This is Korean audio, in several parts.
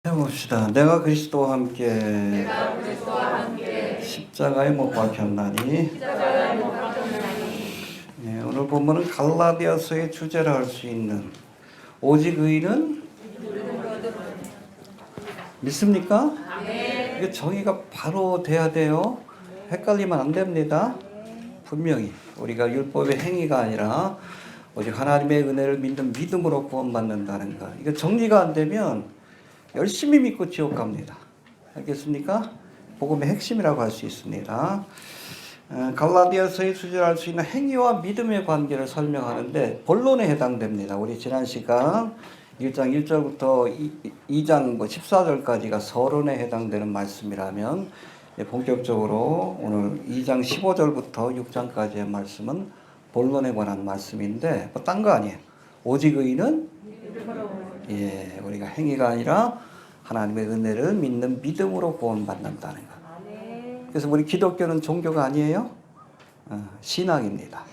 해봅시다. 내가 그리스도와 함께 십자가에 못 박혔나니. 오늘 본문은 갈라디아서의 주제라 할 수 있는 오직 의인은 믿습니까? 이게 정의가 바로 돼야 돼요. 헷갈리면 안 됩니다. 분명히 우리가 율법의 행위가 아니라 오직 하나님의 은혜를 믿는 믿음으로 구원받는다는 것. 이거 정리가 안 되면 열심히 믿고 지옥 갑니다. 알겠습니까? 복음의 핵심이라고 할 수 있습니다. 갈라디아서의 주제할 수 있는 행위와 믿음의 관계를 설명하는데 본론에 해당됩니다. 우리 지난 시간 1장 1절부터 2장 14절까지가 서론에 해당되는 말씀이라면 본격적으로 오늘 2장 15절부터 6장까지의 말씀은 본론에 관한 말씀인데 뭐 딴 거 아니에요. 오직 의인은 우리가 행위가 아니라 하나님의 은혜를 믿는 믿음으로 구원받는다는 것. 그래서 우리 기독교는 종교가 아니에요. 신앙입니다.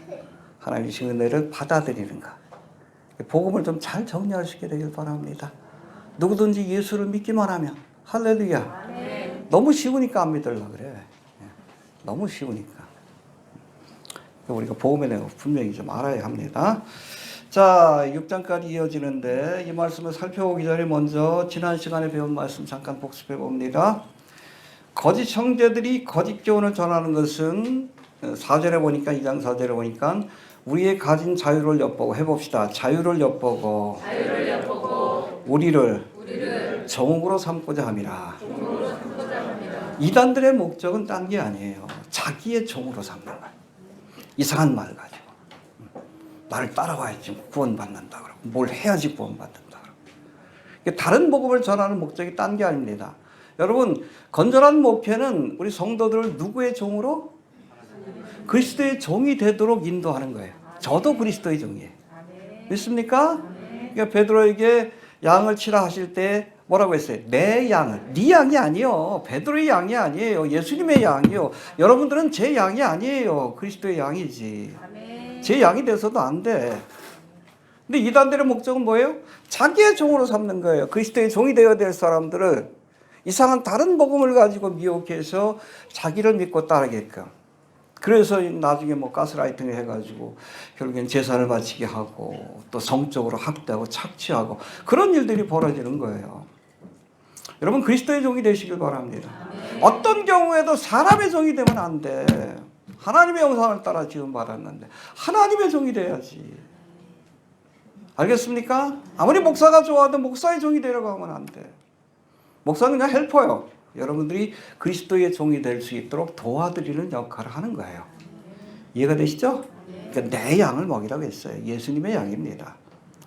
하나님의 은혜를 받아들이는 것. 복음을 좀 잘 정리할 수 있게 되길 바랍니다. 누구든지 예수를 믿기만 하면 할렐루야. 너무 쉬우니까 안 믿으려고 그래. 너무 쉬우니까. 우리가 복음에 대해서 분명히 좀 알아야 합니다. 자, 6장까지 이어지는데 이 말씀을 살펴보기 전에 먼저 지난 시간에 배운 말씀 잠깐 복습해 봅니다. 거짓 형제들이 거짓 교훈을 전하는 것은 4절에 보니까 2장 4절에 보니까 우리의 가진 자유를 엿보고 해봅시다. 자유를 엿보고 우리를 정욕으로 삼고자 함이라. 이단들의 목적은 딴 게 아니에요. 자기의 종으로 삼는 거예요. 이상한 말 가지고 나를 따라와야지 구원받는다 그러고 뭘 해야지 구원받는다 그러고 다른 복음을 전하는 목적이 딴 게 아닙니다. 여러분, 건전한 목회는 우리 성도들을 누구의 종으로? 그리스도의 종이 되도록 인도하는 거예요. 저도 그리스도의 종이에요. 믿습니까? 그러니까 베드로에게 양을 치라 하실 때 뭐라고 했어요? 내 양을. 네 양이 아니요. 베드로의 양이 아니에요. 예수님의 양이요. 여러분들은 제 양이 아니에요. 그리스도의 양이지. 제 양이 돼서도 안 돼. 근데 이단들의 목적은 뭐예요? 자기의 종으로 삼는 거예요. 그리스도의 종이 되어야 될 사람들을 이상한 다른 복음을 가지고 미혹해서 자기를 믿고 따르게끔. 그래서 나중에 뭐 가스라이팅을 해가지고 결국엔 재산을 바치게 하고 또 성적으로 학대하고 착취하고 그런 일들이 벌어지는 거예요. 여러분, 그리스도의 종이 되시길 바랍니다. 어떤 경우에도 사람의 종이 되면 안 돼. 하나님의 형상을 따라 지음 받았는데 하나님의 종이 돼야지. 알겠습니까? 아무리 목사가 좋아도 목사의 종이 되려고 하면 안 돼. 목사는 그냥 헬퍼요. 여러분들이 그리스도의 종이 될 수 있도록 도와드리는 역할을 하는 거예요. 이해가 되시죠? 그러니까 내 양을 먹이라고 했어요. 예수님의 양입니다.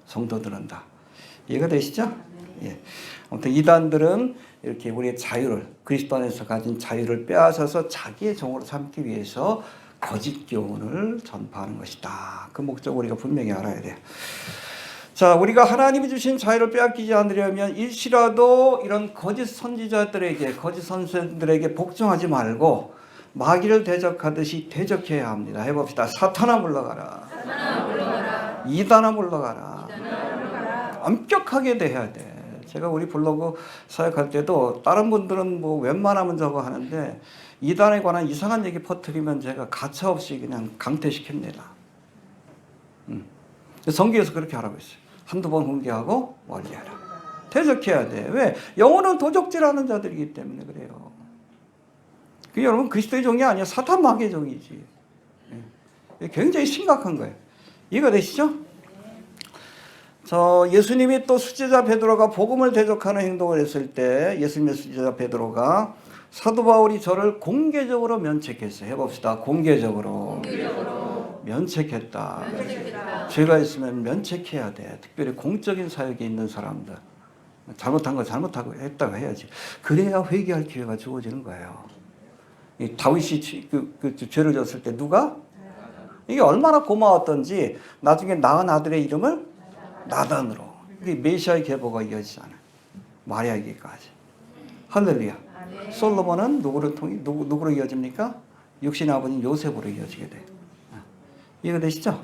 성도들은 다. 이해가 되시죠? 예. 아무튼 이단들은 이렇게 우리의 자유를, 그리스도 안에서 가진 자유를 빼앗아서 자기의 종으로 삼기 위해서 거짓 교훈을 전파하는 것이다. 그 목적을 우리가 분명히 알아야 돼요. 자, 우리가 하나님이 주신 자유를 빼앗기지 않으려면 일시라도 이런 거짓 선지자들에게, 거짓 선생들에게 복종하지 말고 마귀를 대적하듯이 대적해야 합니다. 해봅시다. 사탄아 물러가라. 이단아 물러가라. 엄격하게 대해야 돼. 제가 우리 블로그 사역할 때도 다른 분들은 뭐 웬만하면 저거 하는데 이단에 관한 이상한 얘기 퍼뜨리면 제가 가차없이 그냥 강퇴시킵니다. 성경에서 그렇게 하라고 했어요. 한두 번 훈계하고 멀리하라. 대적해야 돼. 왜? 영혼은 도적질하는 자들이기 때문에 그래요. 그 여러분, 그리스도의 종이 아니야. 사탄 마귀의 종이지. 굉장히 심각한 거예요. 이해가 되시죠? 예수님이 또 수제자 베드로가 복음을 대적하는 행동을 했을 때 예수님의 수제자 베드로가 사도 바울이 저를 공개적으로 면책했어요. 해봅시다. 공개적으로. 면책했다. 죄가 있으면 면책해야 돼. 특별히 공적인 사역에 있는 사람들. 잘못한 거 잘못하고 했다고 해야지. 그래야 회개할 기회가 주어지는 거예요. 이 다윗이 그 죄를 졌을 때 누가? 이게 얼마나 고마웠던지 나중에 낳은 아들의 이름을 나단으로. 이게 메시아의 계보가 이어지잖아요. 마리아에게까지. 할렐루야. 솔로몬은 누구로 이어집니까? 육신의 아버님 요셉으로 이어지게 돼요. 이해가 되시죠?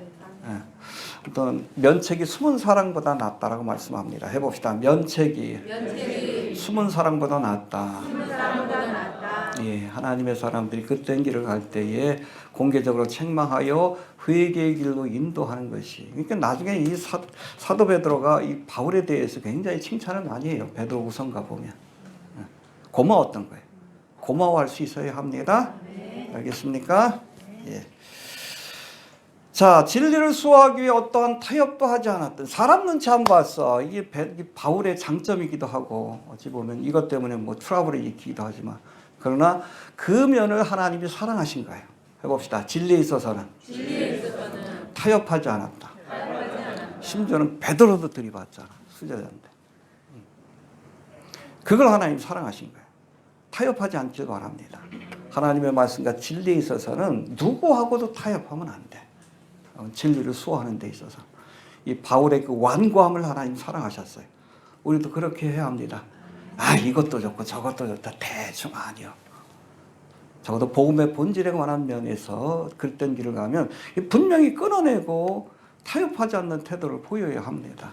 어떤 면책이 숨은 사랑보다 낫다라고 말씀합니다. 해봅시다. 면책이 숨은 사랑보다 낫다. 예, 하나님의 사람들이 그된 길을 갈 때에 공개적으로 책망하여 회개의 길로 인도하는 것이. 그러니까 나중에 이 사도 베드로가 이 바울에 대해서 굉장히 칭찬을 많이 해요. 베드로후서가 보면 고마웠던 거예요. 고마워할 수 있어야 합니다. 알겠습니까? 예. 자, 진리를 수호하기 위해 어떠한 타협도 하지 않았던, 사람 눈치 안 봤어. 이게 바울의 장점이기도 하고, 어찌 보면 이것 때문에 뭐 트러블이 있기도 하지만, 그러나 그 면을 하나님이 사랑하신 거예요. 해봅시다. 진리에 있어서는 타협하지 않았다. 심지어는 베드로도 들이받잖아. 수제자인데. 그걸 하나님이 사랑하신 거예요. 타협하지 않길 바랍니다. 하나님의 말씀과 진리에 있어서는 누구하고도 타협하면 안 돼. 진리를 수호하는 데 있어서 이 바울의 그 완고함을 하나님 사랑하셨어요. 우리도 그렇게 해야 합니다. 아, 이것도 좋고 저것도 좋다. 대충 아니요. 적어도 복음의 본질에 관한 면에서 그릇된 길을 가면 분명히 끊어내고 타협하지 않는 태도를 보여야 합니다.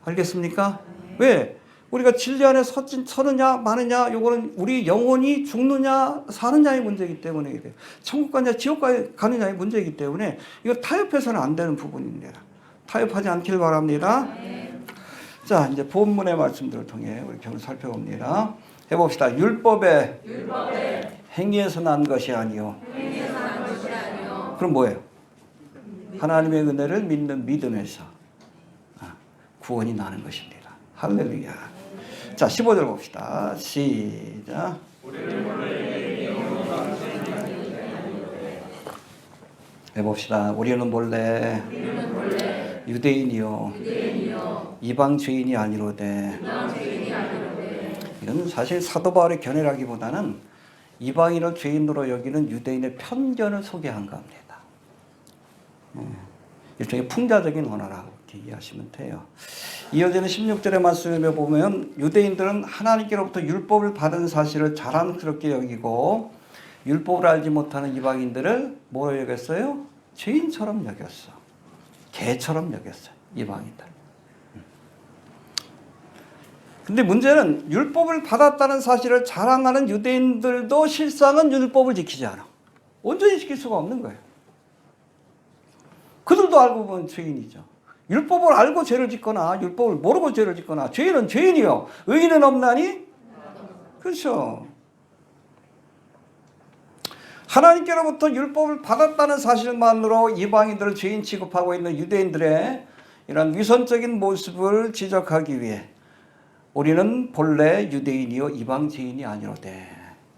알겠습니까? 왜? 우리가 진리 안에 서느냐 마느냐, 요거는 우리 영혼이 죽느냐 사느냐의 문제이기 때문에 그래요. 천국 가느냐 지옥 가느냐의 문제이기 때문에 이거 타협해서는 안 되는 부분입니다. 타협하지 않길 바랍니다. 자, 이제 본문의 말씀들을 통해 우리 경을 살펴봅니다. 해봅시다. 율법의 행위에서 난 것이 아니요. 그럼 뭐예요? 하나님의 은혜를 믿는 믿음에서 구원이 나는 것입니다. 할렐루야. 자, 15절 봅시다. 시작. 해봅시다. 우리는 본래 유대인이요 이방 죄인이 아니로되. 이건 사실 사도 바울의 견해라기보다는 이방인을 죄인으로 여기는 유대인의 편견을 소개한 겁니다. 일종의 풍자적인 언어라고 이렇게 이해하시면 돼요. 이어지는 16절의 말씀에 보면 유대인들은 하나님께로부터 율법을 받은 사실을 자랑스럽게 여기고 율법을 알지 못하는 이방인들을 뭐로 여겼어요? 죄인처럼 여겼어. 개처럼 여겼어요. 이방인들. 근데 문제는 율법을 받았다는 사실을 자랑하는 유대인들도 실상은 율법을 지키지 않아. 온전히 지킬 수가 없는 거예요. 그들도 알고 보면 죄인이죠. 율법을 알고 죄를 짓거나 율법을 모르고 죄를 짓거나 죄인은 죄인이요 의인은 없나니? 그렇죠. 하나님께로부터 율법을 받았다는 사실만으로 이방인들을 죄인 취급하고 있는 유대인들의 이런 위선적인 모습을 지적하기 위해 우리는 본래 유대인이요 이방 죄인이 아니로되,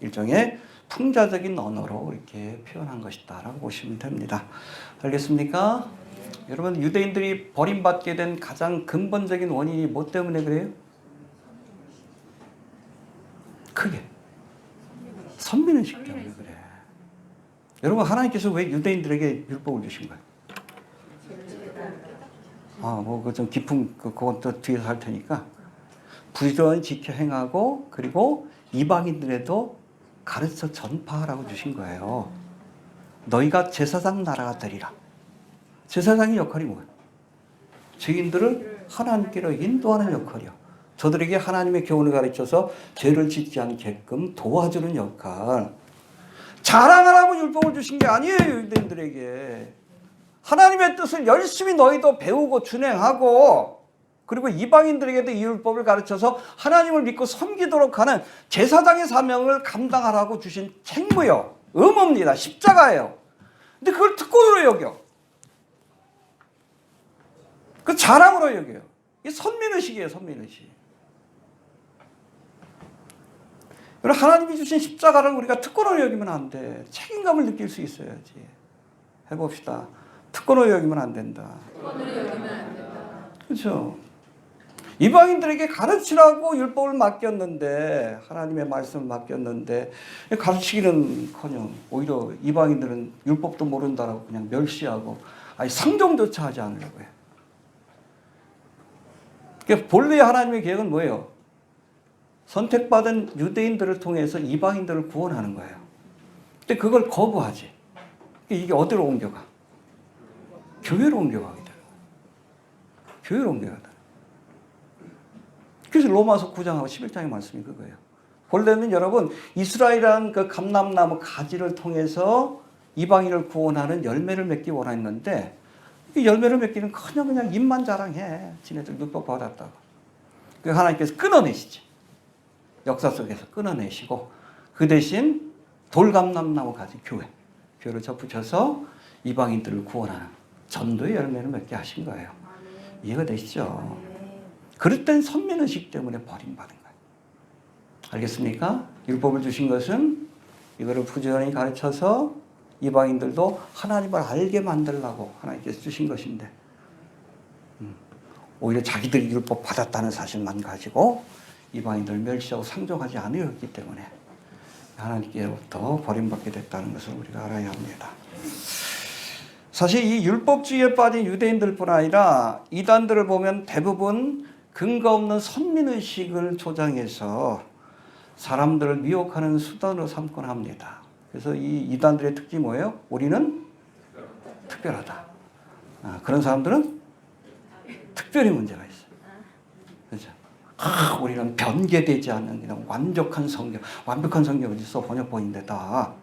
일종의 풍자적인 언어로 이렇게 표현한 것이다 라고 보시면 됩니다. 알겠습니까? 여러분, 유대인들이 버림받게 된 가장 근본적인 원인이 뭐 때문에 그래요? 크게 선민의식 때문에 그래. 여러분, 하나님께서 왜 유대인들에게 율법을 주신 거예요? 뭐 그 좀 깊은 그건 또 뒤에서 할 테니까 부지런히 지켜 행하고 그리고 이방인들에도 가르쳐 전파하라고 주신 거예요. 너희가 제사장 나라가 되리라. 제사장의 역할이 뭐예요? 죄인들을 하나님께로 인도하는 역할이요. 저들에게 하나님의 교훈을 가르쳐서 죄를 짓지 않게끔 도와주는 역할. 자랑하라고 율법을 주신 게 아니에요. 유대인들에게. 하나님의 뜻을 열심히 너희도 배우고 준행하고 그리고 이방인들에게도 이 율법을 가르쳐서 하나님을 믿고 섬기도록 하는 제사장의 사명을 감당하라고 주신 책무요. 의무입니다. 십자가예요. 근데 그걸 특권으로 여겨. 그 자랑으로 여겨요. 이게 선민의식이에요. 선민의식. 그리고 하나님이 주신 십자가를 우리가 특권으로 여기면 안 돼. 책임감을 느낄 수 있어야지. 해봅시다. 특권으로 여기면 안 된다. 그렇죠. 이방인들에게 가르치라고 율법을 맡겼는데, 하나님의 말씀을 맡겼는데 가르치기는커녕 오히려 이방인들은 율법도 모른다라고 그냥 멸시하고 아니 상종조차 하지 않으려고 해요. 그러니까 본래 하나님의 계획은 뭐예요? 선택받은 유대인들을 통해서 이방인들을 구원하는 거예요. 근데 그걸 거부하지. 이게 어디로 옮겨가? 교회로 옮겨가게 돼요. 교회로 옮겨가다. 그래서 로마서 9장하고 11장의 말씀이 그거예요. 본래는 여러분 이스라엘이라는 그 감람나무 가지를 통해서 이방인을 구원하는 열매를 맺기 원했는데 이 열매를 맺기는 그냥 입만 자랑해. 지네들 율법 받았다고. 그 하나님께서 끊어내시지. 역사 속에서 끊어내시고 그 대신 돌감람나무 가지 교회를 접붙여서 이방인들을 구원하는 전도의 열매를 맺게 하신 거예요. 이해가 되시죠? 그럴 땐 선민의식 때문에 버림받은 거예요. 알겠습니까? 율법을 주신 것은 이거를 부지런히 가르쳐서 이방인들도 하나님을 알게 만들려고 하나님께서 주신 것인데 오히려 자기들이 율법 받았다는 사실만 가지고 이방인들을 멸시하고 상종하지 않으셨기 때문에 하나님께로부터 버림받게 됐다는 것을 우리가 알아야 합니다. 사실 이 율법주의에 빠진 유대인들뿐 아니라 이단들을 보면 대부분 근거 없는 선민의식을 조장해서 사람들을 미혹하는 수단으로 삼곤 합니다. 그래서 이 이단들의 특징이 뭐예요? 우리는 특별하다. 그런 사람들은 특별히 문제가 있어요. 그렇죠? 우리는 변개되지 않는 그냥 완벽한 성경 어디 써 번역본인데다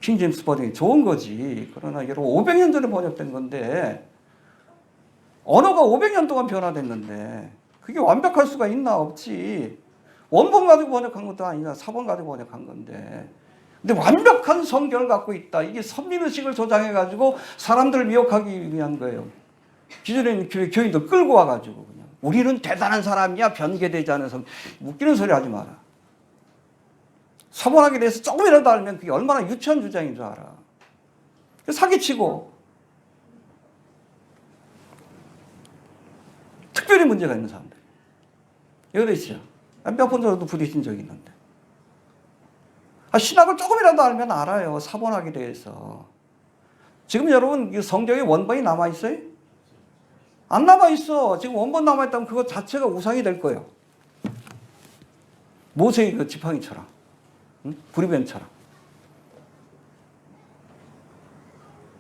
킹 제임스 버전이 좋은 거지. 그러나 여러분 500년 전에 번역된 건데 언어가 500년 동안 변화됐는데 그게 완벽할 수가 있나? 없지. 원본 가지고 번역한 것도 아니라 사본 가지고 번역한 건데 근데 완벽한 성경을 갖고 있다. 이게 선민의식을 조장해가지고 사람들을 미혹하기 위한 거예요. 기존에 교인들 끌고 와가지고 그냥 우리는 대단한 사람이야. 변개되지 않은 성경. 웃기는 소리 하지 마라. 사본하게 돼서 조금이라도 알면 그게 얼마나 유치한 주장인 줄 알아. 사기치고 특별히 문제가 있는 사람들. 여기 있죠. 몇 번 전에도 부딪힌 적이 있는데. 신학을 조금이라도 알면 알아요. 사본하게 대해서. 지금 여러분 성경에 원본이 남아있어요? 안 남아있어. 지금 원본 남아있다면 그것 자체가 우상이 될 거예요. 모세의 그 지팡이처럼. 부리뱀처럼.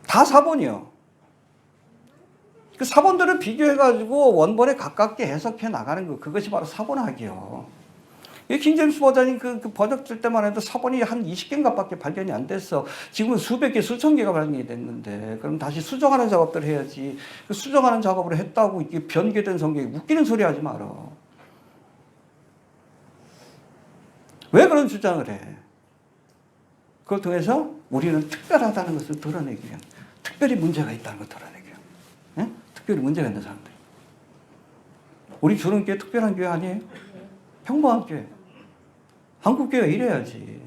다 사본이요. 그 사본들을 비교해가지고 원본에 가깝게 해석해 나가는 거, 그것이 바로 사본학이요. 이 킹제임스 버전이 그 번역될 때만 해도 사본이 한 20개인가 밖에 발견이 안 됐어. 지금은 수백 개, 수천 개가 발견이 됐는데, 그럼 다시 수정하는 작업들을 해야지. 그 수정하는 작업을 했다고 이게 변개된 성경이 웃기는 소리 하지 마라. 왜 그런 주장을 해? 그걸 통해서 우리는 특별하다는 것을 드러내기 위한, 특별히 문제가 있다는 걸 드러내기 위한, 네? 특별히 문제가 있는 사람들. 우리 주는교회 특별한 교회 아니에요? 평범한 교회. 한국교회가 이래야지.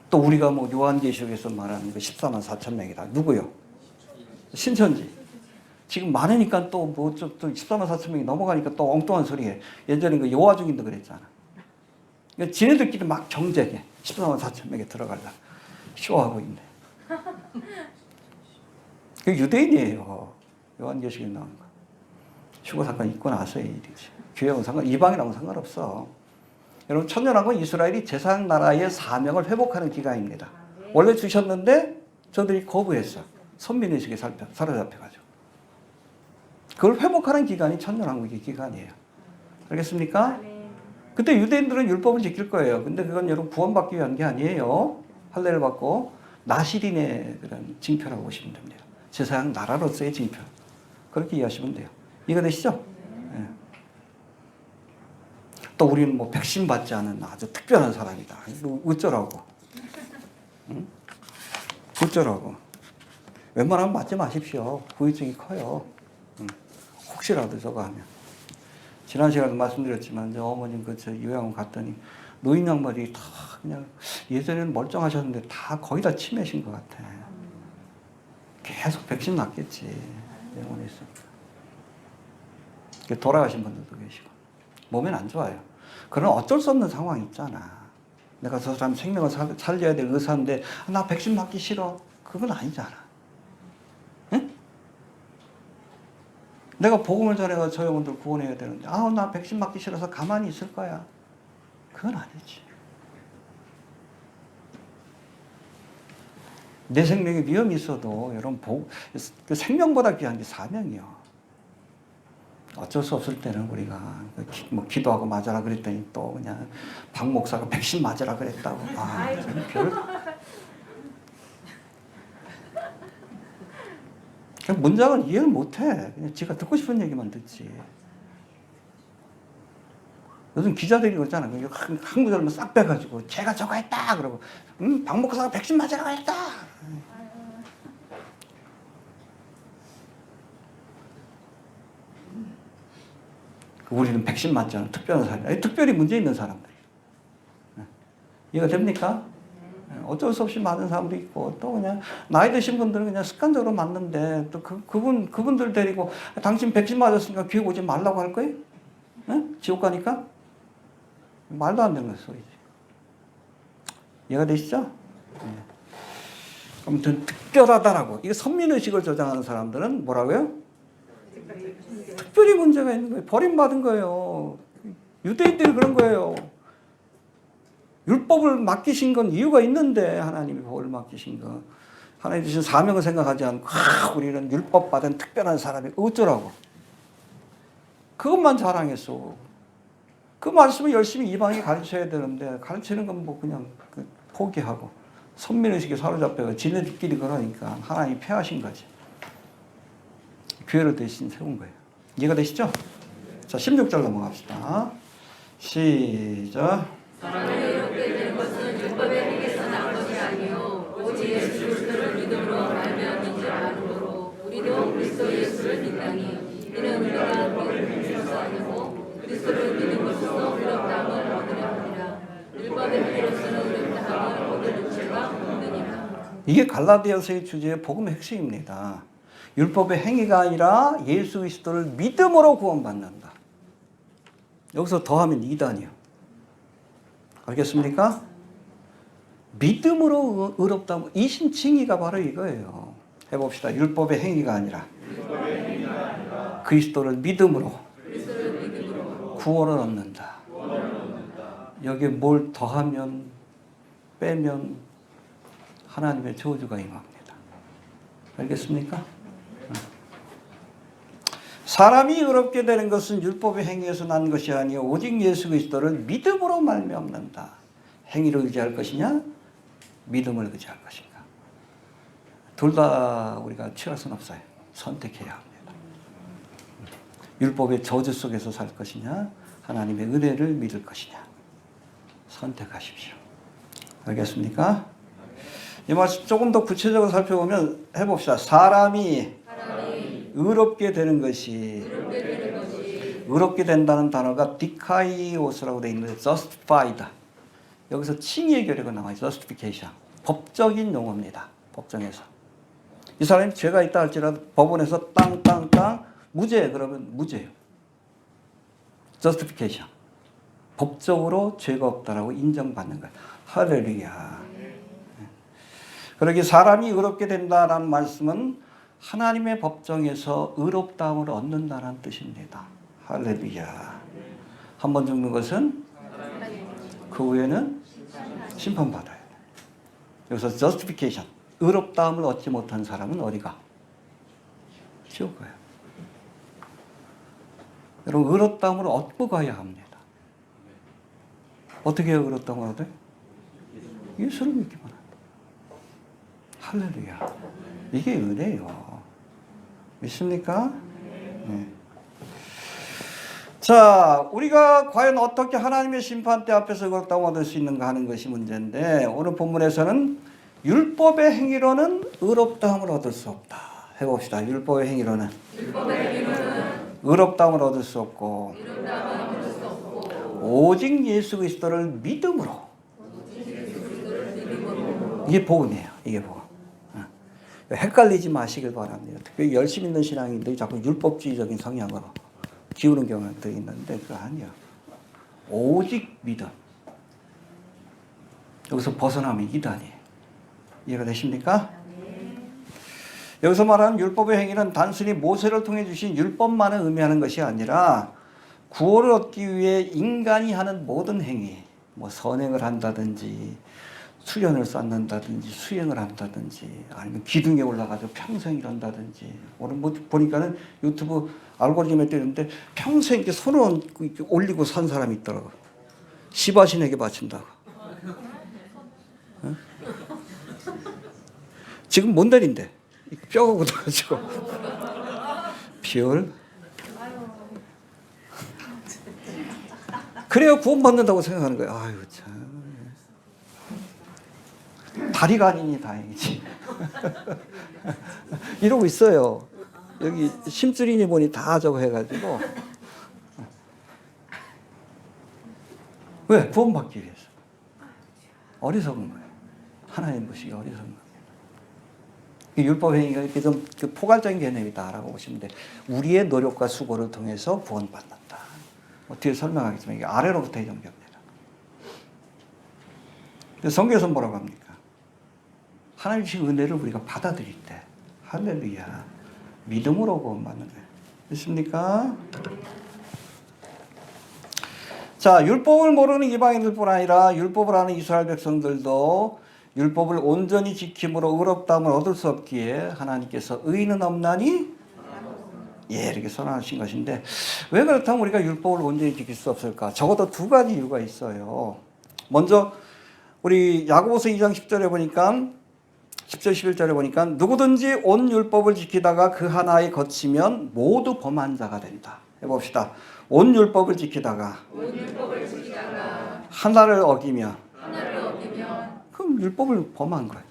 또 우리가 뭐 요한계시록에서 말하는 그 14만 4천 명이다. 누구요? 신천지. 지금 많으니까 또 뭐 좀 또 14만 4천 명이 넘어가니까 또 엉뚱한 소리해. 예전에 그 여호와 증인도 그랬잖아. 그러니까 지네들끼리 막 경쟁해. 14만 4천 명에 들어가려고. 쇼하고 있네. 그 유대인이에요. 요한계시록에 나오는 거. 휴거 사건 있고 나서의 일이지. 교회하고는 이방이랑은 상관없어. 여러분, 천년왕국은 이스라엘이 제사장 나라의 사명을 회복하는 기간입니다. 원래 주셨는데 저들이 거부했어. 선민의식에 사로잡혀가지고. 그걸 회복하는 기간이 천년왕국의 기간이에요. 알겠습니까? 그때 유대인들은 율법을 지킬 거예요. 근데 그건 여러분 구원받기 위한 게 아니에요. 할례를 받고 나시린의 그런 징표라고 보시면 됩니다. 제사장 나라로서의 징표. 그렇게 이해하시면 돼요. 이해되시죠? 네. 또 우리는 뭐 백신 받지 않은 아주 특별한 사람이다. 어쩌라고? 응? 어쩌라고? 웬만하면 맞지 마십시오. 후유증이 커요. 응. 혹시라도 저거 하면. 지난 시간에 말씀드렸지만 저 어머님 그 요양원 갔더니 노인 양반이 다 그냥 예전에는 멀쩡하셨는데 다 거의 다 치매신 것 같아. 계속 백신 맞겠지. 병원에 있으니까. 돌아가신 분들도 계시고 몸엔 안 좋아요. 그러나 어쩔 수 없는 상황이 있잖아. 내가 저 사람 생명을 살려야 될 의사인데 나 백신 맞기 싫어. 그건 아니잖아. 응? 내가 복음을 전해서 저 영혼들 구원해야 되는데 나 백신 맞기 싫어서 가만히 있을 거야. 그건 아니지. 내 생명에 위험이 있어도 여러분 그 생명보다 귀한 게 사명이요. 어쩔 수 없을 때는 우리가 뭐 기도하고 맞아라 그랬더니 또 그냥 박 목사가 백신 맞으라 그랬다고. 그냥 문장을 이해를 못해. 그냥 지가 듣고 싶은 얘기만 듣지. 요즘 기자들이 그러잖아. 한 구절만 싹 빼가지고 제가 저거 했다 그러고 박 목사가 백신 맞으라고 했다. 우리는 백신 맞지 않은 특별한 사람, 특별히 문제 있는 사람들. 이해가 됩니까? 어쩔 수 없이 맞은 사람도 있고, 또 그냥 나이 드신 분들은 그냥 습관적으로 맞는데, 또 그분들 데리고 당신 백신 맞았으니까 교회 오지 말라고 할 거예요? 지옥 가니까? 말도 안 되는 소리지. 이해가 되시죠? 아무튼 특별하다라고. 이거 선민의식을 조장하는 사람들은 뭐라고요? 특별히 문제가 있는 거예요. 버림받은 거예요. 유대인들이 그런 거예요. 율법을 맡기신 건 이유가 있는데 하나님이 법을 맡기신 거. 하나님 주신 사명을 생각하지 않고 우리는 율법 받은 특별한 사람이 어쩌라고. 그것만 자랑했어. 그 말씀을 열심히 이방에 가르쳐야 되는데 가르치는 건 뭐 그냥 포기하고 선민의식에 사로잡혀서 지네들끼리 그러니까 하나님이 패하신 거지. 교회를 대신 세운 거예요. 이해가 되시죠? 자, 16절 넘어갑시다. 시작. 사람을 이롭게 되는 것은 율법의 행위에서 난 것이 아니요 오직 예수 그리스도를 믿음으로 말미암은 줄 아므로 우리도 그리스도 예수를 믿나니 이는 우리가 그를 믿음으로써 아니고 그리스도를 믿음으로써 의롭다함을 얻으려 하니라. 율법의 행위로서는 의롭다함을 얻을 육체가 없느니라. 이게 갈라디아서의 주제의 복음의 핵심입니다. 율법의 행위가 아니라 예수 그리스도를 믿음으로 구원받는다. 여기서 더하면 이단이요. 알겠습니까? 믿음으로 의롭다. 이신칭의가 바로 이거예요. 해봅시다. 율법의 행위가 아니라 그리스도를 믿음으로 구원을 얻는다. 여기에 뭘 더하면 빼면 하나님의 저주가 임합니다. 알겠습니까? 사람이 의롭게 되는 것은 율법의 행위에서 난 것이 아니요 오직 예수 그리스도를 믿음으로 말미암는다. 행위를 의지할 것이냐 믿음을 의지할 것인가. 둘 다 우리가 취할 수는 없어요. 선택해야 합니다. 율법의 저주 속에서 살 것이냐 하나님의 은혜를 믿을 것이냐 선택하십시오. 알겠습니까? 이 말씀 조금 더 구체적으로 살펴보면 해봅시다. 사람이 의롭게 되는 것이 의롭게 된다는 단어가 디카이오스라고 되어 있는데 justified. 여기서 칭의의 결의가 나와요. justification. 법적인 용어입니다. 법정에서. 이 사람이 죄가 있다 할지라도 법원에서 땅 무죄 그러면 무죄예요. justification. 법적으로 죄가 없다라고 인정받는 거예요. 할렐루야. 그러기 사람이 의롭게 된다라는 말씀은 하나님의 법정에서 의롭다함을 얻는다는 뜻입니다. 할렐루야. 한 번 죽는 것은 그 후에는 심판받아요. 여기서 justification, 의롭다함을 얻지 못한 사람은 어디가? 지옥 가요. 여러분 의롭다함을 얻고 가야 합니다. 어떻게 해야 의롭다함을 얻어요? 예수를 믿기만 합니다. 할렐루야. 이게 은혜예요. 믿습니까? 네. 자, 우리가 과연 어떻게 하나님의 심판대 앞에서 의롭다함을 얻을 수 있는가 하는 것이 문제인데 오늘 본문에서는 율법의 행위로는 의롭다함을 얻을 수 없다. 해봅시다. 율법의 행위로는 의롭다함을 얻을 수 없고 오직 예수 그리스도를 믿음으로. 이게 복음이에요. 이게 복음. 헷갈리지 마시길 바랍니다. 특별히 열심히 있는 신앙인들이 자꾸 율법주의적인 성향으로 기우는 경우도 있는데 그거 아니야. 오직 믿음. 여기서 벗어나면 이단이에요. 이해가 되십니까? 여기서 말하는 율법의 행위는 단순히 모세를 통해 주신 율법만을 의미하는 것이 아니라 구원을 얻기 위해 인간이 하는 모든 행위, 뭐 선행을 한다든지 수련을 쌓는다든지 수행을 한다든지 아니면 기둥에 올라가서 평생 이런다든지 오늘 뭐 보니까는 유튜브 알고리즘에 뜨는데 평생 이렇게 손을 얹고 이렇게 올리고 산 사람이 있더라고. 시바신에게 바친다고. 어? 지금 뭔 달인데 뼈가 굳어가지고 비열. 그래야 구원받는다고 생각하는 거야. 아유 참. 다리가 아니니 다행이지. 이러고 있어요. 여기 심쓰리니 보니 다 저거 해가지고. 왜? 구원받기 위해서. 어리석은 거예요. 하나님 보시기 어리석은 겁니다. 율법 행위가 이렇게 좀 포괄적인 개념이다라고 보시면 돼. 우리의 노력과 수고를 통해서 구원받는다. 어떻게 설명하겠습니까? 이게 아래로부터 연결됩니다. 성경에서 뭐라고 합니까? 하나님 주신 은혜를 우리가 받아들일 때 할렐루야 믿음으로 구원받는 거예요. 믿습니까? 자, 율법을 모르는 이방인들뿐 아니라 율법을 아는 이스라엘 백성들도 율법을 온전히 지킴으로 의롭다함을 얻을 수 없기에 하나님께서 의인은 없나니 이렇게 선언하신 것인데 왜 그렇다면 우리가 율법을 온전히 지킬 수 없을까? 적어도 두 가지 이유가 있어요. 먼저 우리 야고보서 2장 10절에 보니까 10절 11절에 보니까 누구든지 온 율법을 지키다가 그 하나에 거치면 모두 범한 자가 된다. 해봅시다. 온 율법을 지키다가 하나를 어기면 그럼 율법을 범한 거예요.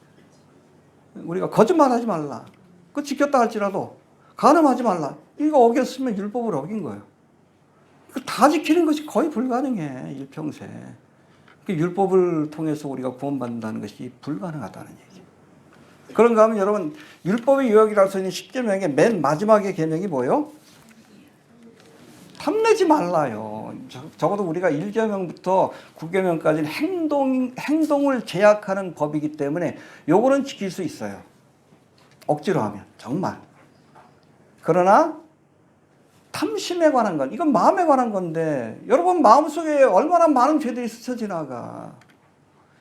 우리가 거짓말하지 말라. 그 지켰다 할지라도 간음하지 말라. 이거 어겼으면 율법을 어긴 거예요. 다 지키는 것이 거의 불가능해. 일평생. 율법을 통해서 우리가 구원받는다는 것이 불가능하다는 얘기예요. 그런가 하면 여러분 율법의 요약이라고 써 있는 10계명의 맨 마지막의 계명이 뭐예요? 탐내지 말라요. 적어도 우리가 1계명부터 9계명까지는 행동을 제약하는 법이기 때문에 요거는 지킬 수 있어요. 억지로 하면 정말. 그러나 탐심에 관한 건 이건 마음에 관한 건데 여러분 마음속에 얼마나 많은 죄들이 스쳐 지나가.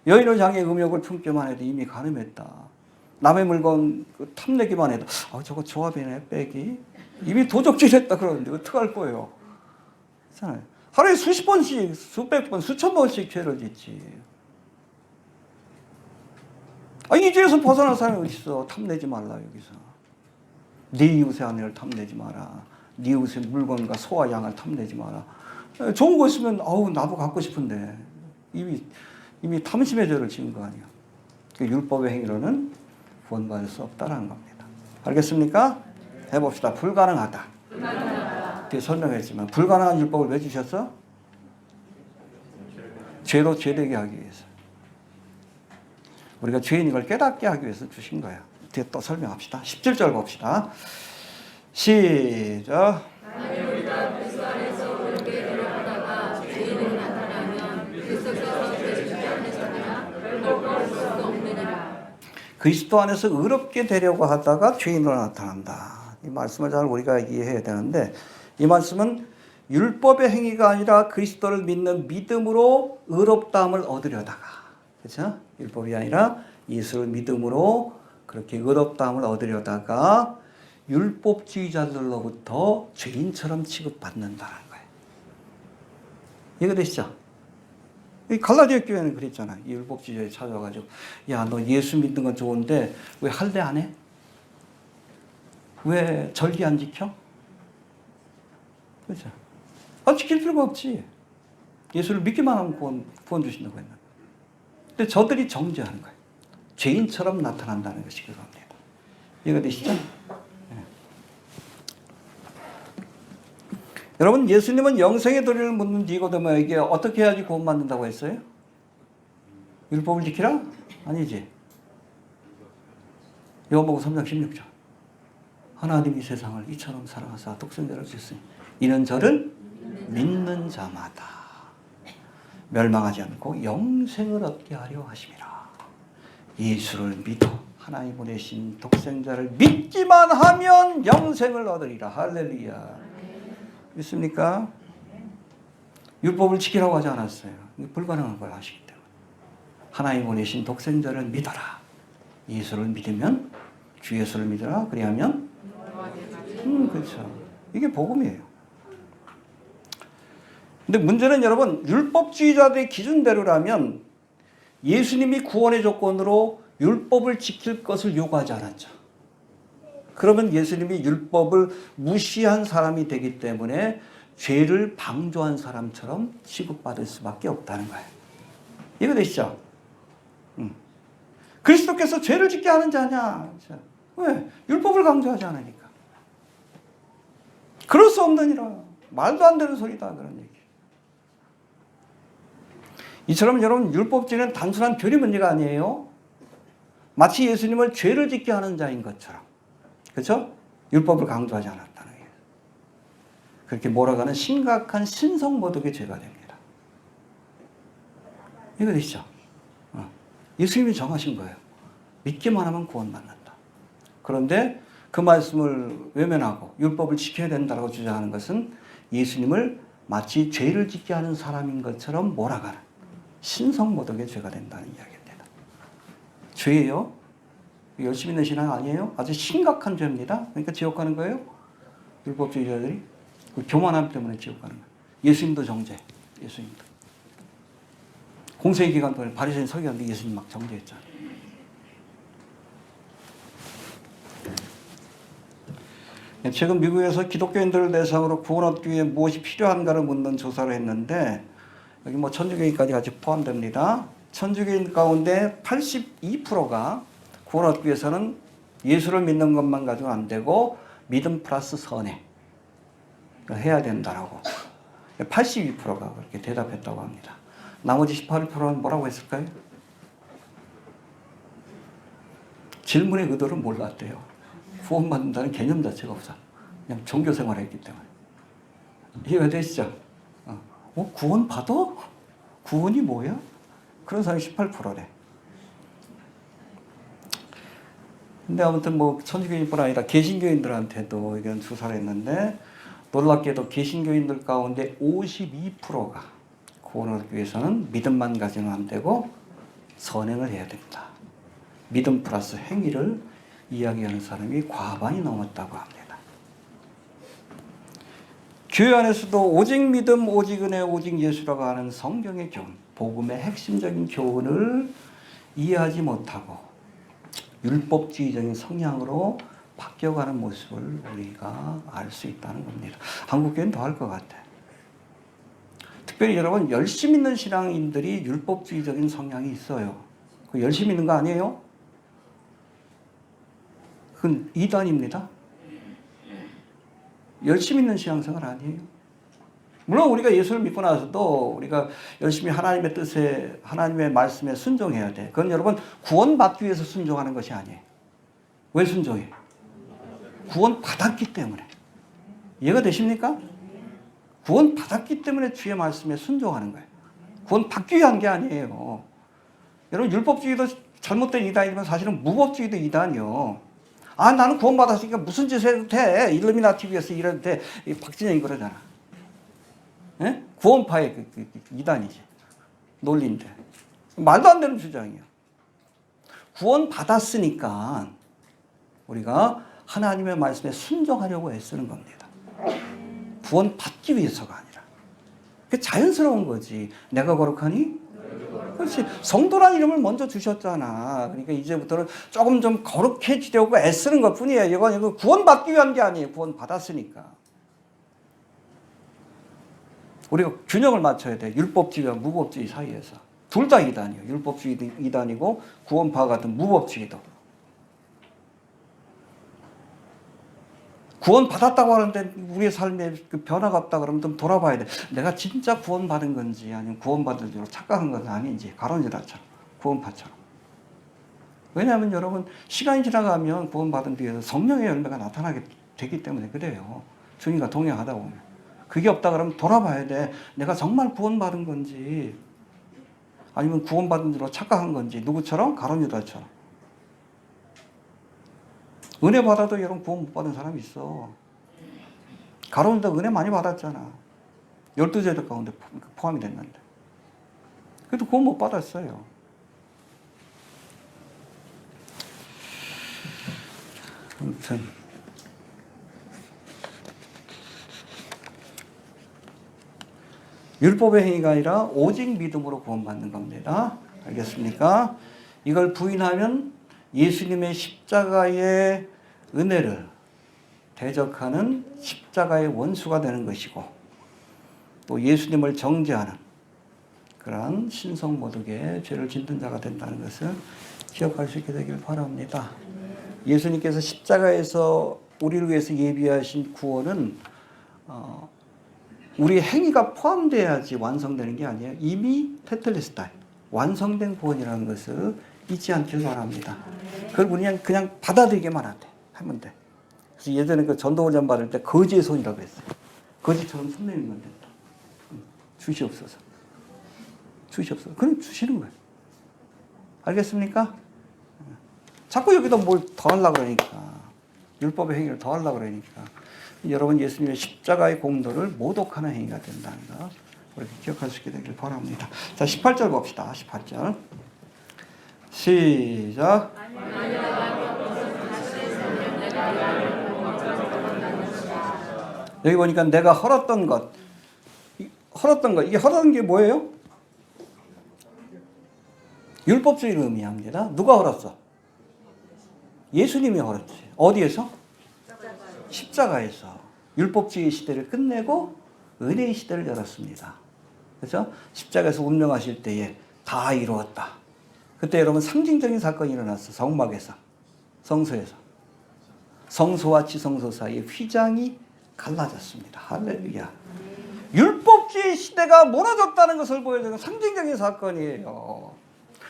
여인을 향해 음욕을 품기만 해도 이미 간음했다. 남의 물건 탐내기만 해도 저거 조합이네 빼기. 이미 도적질했다 그러는데 어떡할 거예요. 그렇잖아요. 하루에 수십 번씩 수백 번 수천 번씩 죄를 짓지. 이 죄에서 벗어난 사람이 어디 있어. 탐내지 말라 여기서. 네 이웃의 아내를 탐내지 마라. 네 이웃의 물건과 소와 양을 탐내지 마라. 좋은 거 있으면 나도 갖고 싶은데 이미 탐심의 죄를 지은 거 아니야. 율법의 행위로는 구원받을 수 없다라는 겁니다. 알겠습니까? 해봅시다. 불가능하다. 설명했지만 불가능한 율법을 왜 주셨어? 죄로 죄되게 하기 위해서. 우리가 죄인인 걸 깨닫게 하기 위해서 주신 거예요. 뒤에 또 설명합시다. 17절 봅시다. 시작. 만일 우리가 그리스도 안에서 어렵게 노력하다가 죄인으로 나타나면 그리스도께서 죄짓지 않으셨느냐? 결국 얻을 수 없느니라. 그리스도 안에서 의롭게 되려고 하다가 죄인으로 나타난다. 이 말씀을 잘 우리가 이해해야 되는데 이 말씀은 율법의 행위가 아니라 그리스도를 믿는 믿음으로 의롭다함을 얻으려다가 그렇죠? 율법이 아니라 예수를 믿음으로 그렇게 의롭다함을 얻으려다가 율법주의자들로부터 죄인처럼 취급받는다는 거예요. 이해가 되시죠? 갈라디아 교회는 그랬잖아. 이 율법주의자에 찾아와가지고 야, 너 예수 믿는 건 좋은데 왜 할례 안 해? 왜 절기 안 지켜? 그렇죠? 지킬 필요가 없지. 예수를 믿기만 하면 구원 주신다고 했나? 근데 저들이 정죄하는 거예요. 죄인처럼 나타난다는 것이 그겁니다. 이해가 되시죠? 네. 여러분 예수님은 영생의 도리를 묻는 니고데모에게 어떻게 해야지 구원받는다고 했어요? 율법을 지키라? 아니지. 요한복음 3장 16절. 하나님이 세상을 이처럼 사랑하사 독생자를 주셨으니 이는 저를 믿는 자마다 멸망하지 않고 영생을 얻게 하려 하심이라. 예수를 믿어 하나님 보내신 독생자를 믿기만 하면 영생을 얻으리라. 할렐루야. 믿습니까? 율법을 지키라고 하지 않았어요. 불가능한 걸 아시기 때문에. 하나님 보내신 독생자를 믿어라. 예수를 믿으면 주 예수를 믿어라. 그리하면 그렇죠. 이게 복음이에요. 근데 문제는 여러분 율법주의자들의 기준대로라면 예수님이 구원의 조건으로 율법을 지킬 것을 요구하지 않았죠. 그러면 예수님이 율법을 무시한 사람이 되기 때문에 죄를 방조한 사람처럼 취급받을 수밖에 없다는 거예요. 이해되시죠? 그리스도께서 죄를 짓게 하는 자냐? 왜? 율법을 강조하지 않으니까. 그럴 수 없느니라. 말도 안 되는 소리다. 그런 얘기. 이처럼 여러분 율법주의는 단순한 교리 문제가 아니에요. 마치 예수님을 죄를 짓게 하는 자인 것처럼. 그렇죠? 율법을 강조하지 않았다는 거예요. 그렇게 몰아가는 심각한 신성모독의 죄가 됩니다. 이거 되시죠? 예수님이 정하신 거예요. 믿기만 하면 구원받는다. 그런데 그 말씀을 외면하고 율법을 지켜야 된다고 주장하는 것은 예수님을 마치 죄를 짓게 하는 사람인 것처럼 몰아가는 신성모독의 죄가 된다는 이야기입니다. 죄예요? 열심히 있는 신앙 아니에요? 아주 심각한 죄입니다. 그러니까 지옥 가는 거예요? 율법주의자들이 그 교만함 때문에 지옥 가는 거예요. 예수님도 정죄. 예수님도. 공생의 기간 동안에 바리새인 서기관도 예수님 막 정죄했잖아요. 최근 미국에서 기독교인들을 대상으로 구원 얻기 위해 무엇이 필요한가를 묻는 조사를 했는데 여기 뭐 천주교인까지 같이 포함됩니다. 천주교인 가운데 82%가 구원 얻기 위해서는 예수를 믿는 것만 가지고는 안 되고 믿음 플러스 선행 해야 된다라고 82%가 그렇게 대답했다고 합니다. 나머지 18%는 뭐라고 했을까요? 질문의 의도를 몰랐대요. 구원받는다는 개념 자체가 없어. 그냥 종교 생활을 했기 때문에. 이해가 되시죠? 구원 받아? 구원이 뭐야? 그런 사람이 18%래. 근데 아무튼 뭐 천주교인뿐 아니라 개신교인들한테도 이런 조사를 했는데 놀랍게도 개신교인들 가운데 52%가 구원을 얻기 위해서는 믿음만 가지고는 안 되고 선행을 해야 된다. 믿음 플러스 행위를 이야기하는 사람이 과반이 넘었다고 합니다. 교회 안에서도 오직 믿음, 오직 은혜, 오직 예수라고 하는 성경의 교훈, 복음의 핵심적인 교훈을 이해하지 못하고 율법주의적인 성향으로 바뀌어가는 모습을 우리가 알 수 있다는 겁니다. 한국교회는 더 할 것 같아. 특별히 여러분 열심 있는 신앙인들이 율법주의적인 성향이 있어요. 그 열심 있는 거 아니에요? 그건 이단입니다. 열심 있는 신앙생활 아니에요. 물론 우리가 예수를 믿고 나서도 우리가 열심히 하나님의 뜻에 하나님의 말씀에 순종해야 돼. 그건 여러분 구원받기 위해서 순종하는 것이 아니에요. 왜 순종해? 구원받았기 때문에. 이해가 되십니까? 구원받았기 때문에 주의 말씀에 순종하는 거예요. 구원받기 위한 게 아니에요. 여러분 율법주의도 잘못된 이단이지만 사실은 무법주의도 이단이요. 나는 구원받았으니까 무슨 짓을 해도 돼. 일루미나티 위해서 일해도 돼. 박진영이 그러잖아. 예? 구원파의 그 이단이지. 논리인데. 말도 안 되는 주장이에요. 구원받았으니까 우리가 하나님의 말씀에 순종하려고 애쓰는 겁니다. 구원받기 위해서가 아니라. 그게 자연스러운 거지. 내가 거룩하니? 그렇지. 성도란 이름을 먼저 주셨잖아. 그러니까 이제부터는 조금 좀 거룩해지려고 애쓰는 것 뿐이에요. 이건 구원받기 위한 게 아니에요. 구원받았으니까. 우리가 균형을 맞춰야 돼. 율법주의와 무법주의 사이에서. 둘 다 이단이에요. 율법주의도 이단이고 구원파 같은 무법주의도. 구원받았다고 하는데 우리의 삶에 그 변화가 없다 그러면 좀 돌아봐야 돼. 내가 진짜 구원받은 건지 아니면 구원받은 줄로 착각한 건 아닌지. 가론유다처럼 구원파처럼. 왜냐하면 여러분 시간이 지나가면 구원받은 뒤에서 성령의 열매가 나타나게 되기 때문에 그래요. 주님과 동행하다 보면. 그게 없다 그러면 돌아봐야 돼. 내가 정말 구원받은 건지 아니면 구원받은 줄로 착각한 건지. 누구처럼? 가론유다처럼. 은혜 받아도 여러분 구원 못 받은 사람이 있어. 가론유다 은혜 많이 받았잖아. 12제자 가운데 포함이 됐는데. 그래도 구원 못 받았어요. 아무튼 율법의 행위가 아니라 오직 믿음으로 구원받는 겁니다. 알겠습니까? 이걸 부인하면 예수님의 십자가의 은혜를 대적하는 십자가의 원수가 되는 것이고, 또 예수님을 정죄하는 그러한 신성모독의 죄를 짓는 자가 된다는 것을 기억할 수 있게 되길 바랍니다. 예수님께서 십자가에서 우리를 위해서 예비하신 구원은 우리의 행위가 포함돼야지 완성되는 게 아니에요. 이미 테텔레스타이, 완성된 구원이라는 것을 잊지 않길 바랍니다. 그걸 그냥 받아들이기만 하면 돼. 그래서 예전에 그 전도훈련 받을 때 거지의 손이라고 했어요. 거지처럼 손 내밀면 된다. 주시옵소서. 주시옵소서. 그럼 주시는 거예요. 알겠습니까? 자꾸 여기다 뭘 더 하려고 그러니까. 율법의 행위를 더 하려고 그러니까. 여러분, 예수님의 십자가의 공로를 모독하는 행위가 된다는 거 우리가 기억할 수 있게 되길 바랍니다. 자, 18절 봅시다. 18절. 시작. 여기 보니까 내가 헐었던 것. 이게 헐었던 게 뭐예요? 율법주의를 의미합니다. 누가 헐었어? 예수님이 헐었지. 어디에서? 십자가에서. 율법주의 시대를 끝내고 은혜의 시대를 열었습니다. 그렇죠? 십자가에서 운명하실 때에 다 이루었다. 그때 여러분 상징적인 사건이 일어났어. 성막에서, 성소에서. 성소와 지성소 사이에 휘장이 갈라졌습니다. 할렐루야. 율법주의 시대가 무너졌다는 것을 보여주는 상징적인 사건이에요.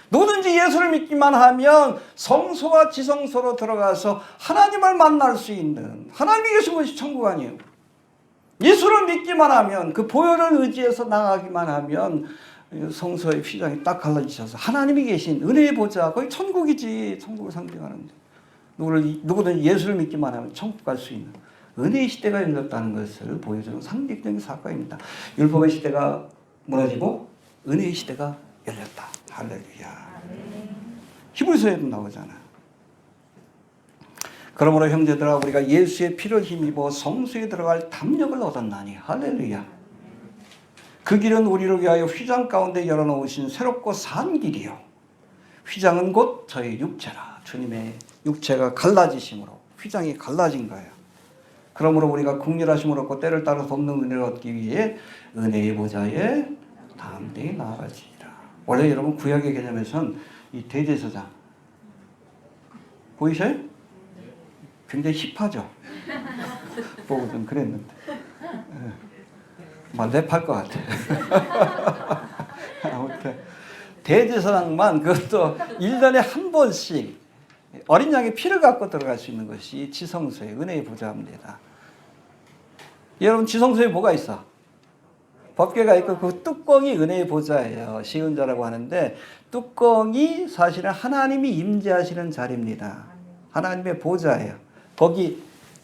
누구든지 예수를 믿기만 하면 성소와 지성소로 들어가서 하나님을 만날 수 있는, 하나님이 계신 것이 천국 아니에요. 예수를 믿기만 하면, 그 보혈을 의지해서 나가기만 하면 성소의 휘장이 딱 갈라지셔서 하나님이 계신 은혜의 보좌, 거의 천국이지. 천국을 상징하는데 누구든지 예수를 믿기만 하면 천국 갈 수 있는 은혜의 시대가 열렸다는 것을 보여주는 상징적인 사건입니다. 율법의 시대가 무너지고 은혜의 시대가 열렸다. 할렐루야. 히브리서에도 나오잖아. 그러므로 형제들아, 우리가 예수의 피를 힘입어 성소에 들어갈 담력을 얻었나니. 할렐루야. 그 길은 우리를 위하여 휘장 가운데 열어놓으신 새롭고 산 길이요. 휘장은 곧 저희 육체라. 주님의 육체가 갈라지심으로 휘장이 갈라진 거예요. 그러므로 우리가 긍휼하심을 얻고 때를 따라 돕는 은혜를 얻기 위해 은혜의 보좌에 담대히 나아가지라. 원래 여러분 구약의 개념에서는 이 대제사장 보이셔요? 굉장히 힙하죠? 보고 좀 그랬는데 막 랩할 것 같아. 아무튼 대제사장만, 그것도 1년에 한 번씩 어린 양의 피를 갖고 들어갈 수 있는 것이 지성소의 은혜의 보좌입니다. 여러분, 지성소에 뭐가 있어? 법궤가 있고 그 뚜껑이 은혜의 보좌예요. 시은자라고 하는데, 뚜껑이 사실은 하나님이 임재하시는 자리입니다. 하나님의 보좌예요. 거기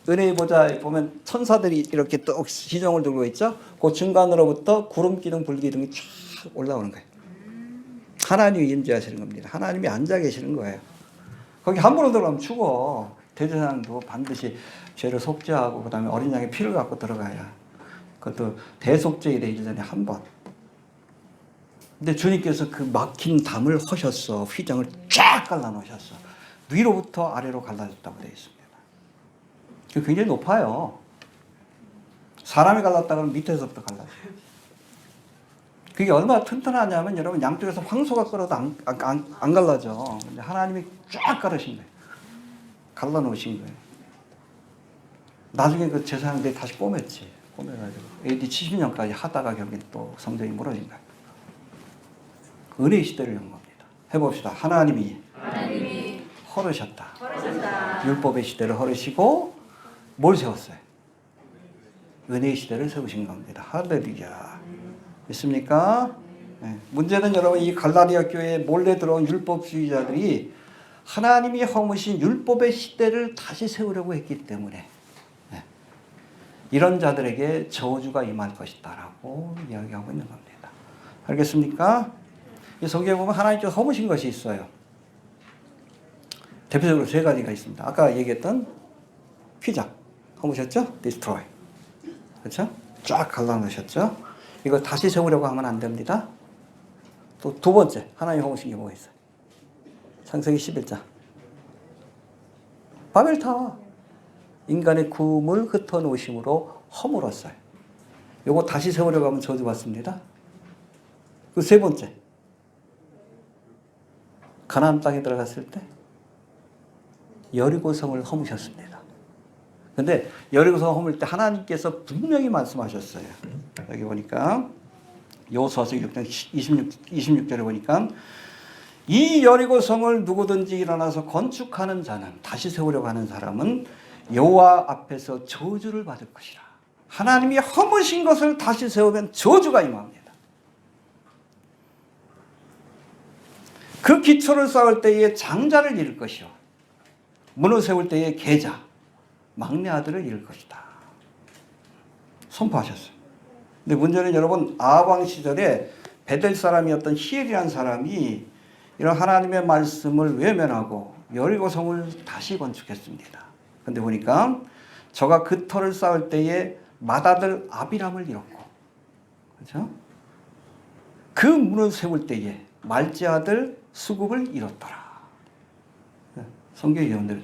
은혜의 보좌에 보면 천사들이 이렇게 뚝 시종을 들고 있죠. 그 중간으로부터 구름 기둥, 불 기둥이 쫙 올라오는 거예요. 하나님이 임재하시는 겁니다. 하나님이 앉아 계시는 거예요. 거기 함부로 들어가면 죽어. 대제사장도 반드시 죄를 속죄하고 그 다음에 어린 양의 피를 갖고 들어가야. 그것도 대속죄일에 1년에 한 번. 근데 주님께서 그 막힌 담을 허셨어. 휘장을 쫙 갈라놓으셨어. 위로부터 아래로 갈라졌다고 되어 있습니다. 그게 굉장히 높아요. 사람이 갈랐다 그러면 밑에서부터 갈라져요. 그게 얼마나 튼튼하냐면 여러분, 양쪽에서 황소가 끌어도 안 갈라져. 근데 하나님이 쫙 가르신 거예요. 갈라놓으신 거예요. 나중에 그 제사장들이 다시 꼬맸지. 꼬매가지고 AD 70년까지 하다가 결국엔 또 성전이 무너진 거예요. 은혜의 시대를 연 겁니다. 해봅시다. 하나님이 허르셨다. 율법의 시대를 허르시고 뭘 세웠어요? 은혜의 시대를 세우신 겁니다. 할렐루야. 있습니까? 네. 문제는 여러분, 이 갈라디아 교회에 몰래 들어온 율법주의자들이 하나님이 허무신 율법의 시대를 다시 세우려고 했기 때문에 이런 자들에게 저주가 임할 것이다 라고 이야기하고 있는 겁니다. 알겠습니까? 이 성경에 보면 하나님께서 허무신 것이 있어요. 대표적으로 세 가지가 있습니다. 아까 얘기했던 휘장. 허무셨죠? destroy. 그렇죠? 쫙 갈라놓으셨죠? 이거 다시 세우려고 하면 안 됩니다. 또 두 번째, 하나님 허무신 게 뭐가 있어요? 창세기 11장. 바벨탑. 인간의 꿈을 흩어놓으심으로 허물었어요. 요거 다시 세우려고 하면 저주받습니다. 그 세 번째, 가나안 땅에 들어갔을 때 여리고성을 허무셨습니다. 근데 여리고성 허물 때 하나님께서 분명히 말씀하셨어요. 여기 보니까 여호수아서 6장 26절에 보니까 이 여리고성을 누구든지 일어나서 건축하는 자는, 다시 세우려고 하는 사람은 여호와 앞에서 저주를 받을 것이라. 하나님이 허무신 것을 다시 세우면 저주가 임합니다. 그 기초를 쌓을 때에 장자를 잃을 것이요 문을 세울 때에 계자, 막내 아들을 잃을 것이다. 선포하셨어요. 근데 문제는 여러분, 아합 시절에 베델 사람이었던 히엘이라는 사람이 이런 하나님의 말씀을 외면하고 여리고성을 다시 건축했습니다. 근데 보니까 저가 그 터를 쌓을 때에 맏아들 아비람을 잃었고, 그렇죠? 그 문을 세울 때에 말째 아들 수굽을 잃었더라. 성경의 예언대로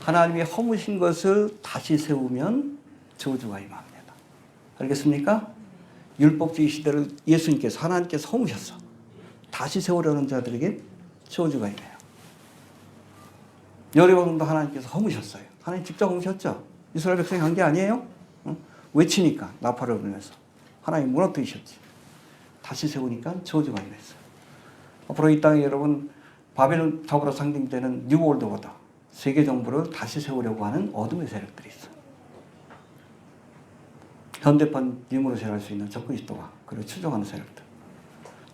하나님이 허무신 것을 다시 세우면 저주가 임합니다. 알겠습니까? 율법주의 시대를 예수님께서, 하나님께서 허무셨어. 다시 세우려는 자들에게 저주가 임해요. 여리고성도 하나님께서 허무셨어요. 하나님 직접 허무셨죠? 이스라엘 백성이 한 게 아니에요? 응? 외치니까 나팔을 불면서 하나님 무너뜨리셨지. 다시 세우니까 저주가 임했어요. 앞으로 이 땅에 여러분, 바벨탑으로 상징되는 뉴월드 오더, 세계 정부를 다시 세우려고 하는 어둠의 세력들이 있어요. 현대판 유무로 할 수 있는 적그리스도와 그리고 추종하는 세력들.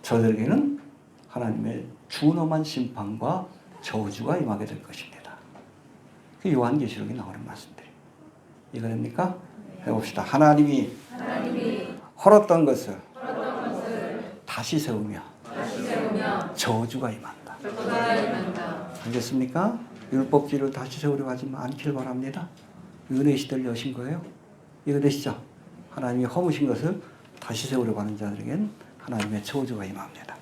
저들에게는 하나님의 준엄한 심판과 저주가 임하게 될 것입니다. 그 요한계시록에 나오는 말씀들이에요. 이거 됩니까? 해봅시다. 하나님이 헐었던 것을 다시 세우며 저주가 임한다. 알겠습니까? 율법주의를 다시 세우려고 하지 않길 바랍니다. 은혜의 시대를 여신 거예요. 이거 되시죠? 하나님이 허무신 것을 다시 세우려고 하는 자들에겐 하나님의 저주가 임합니다.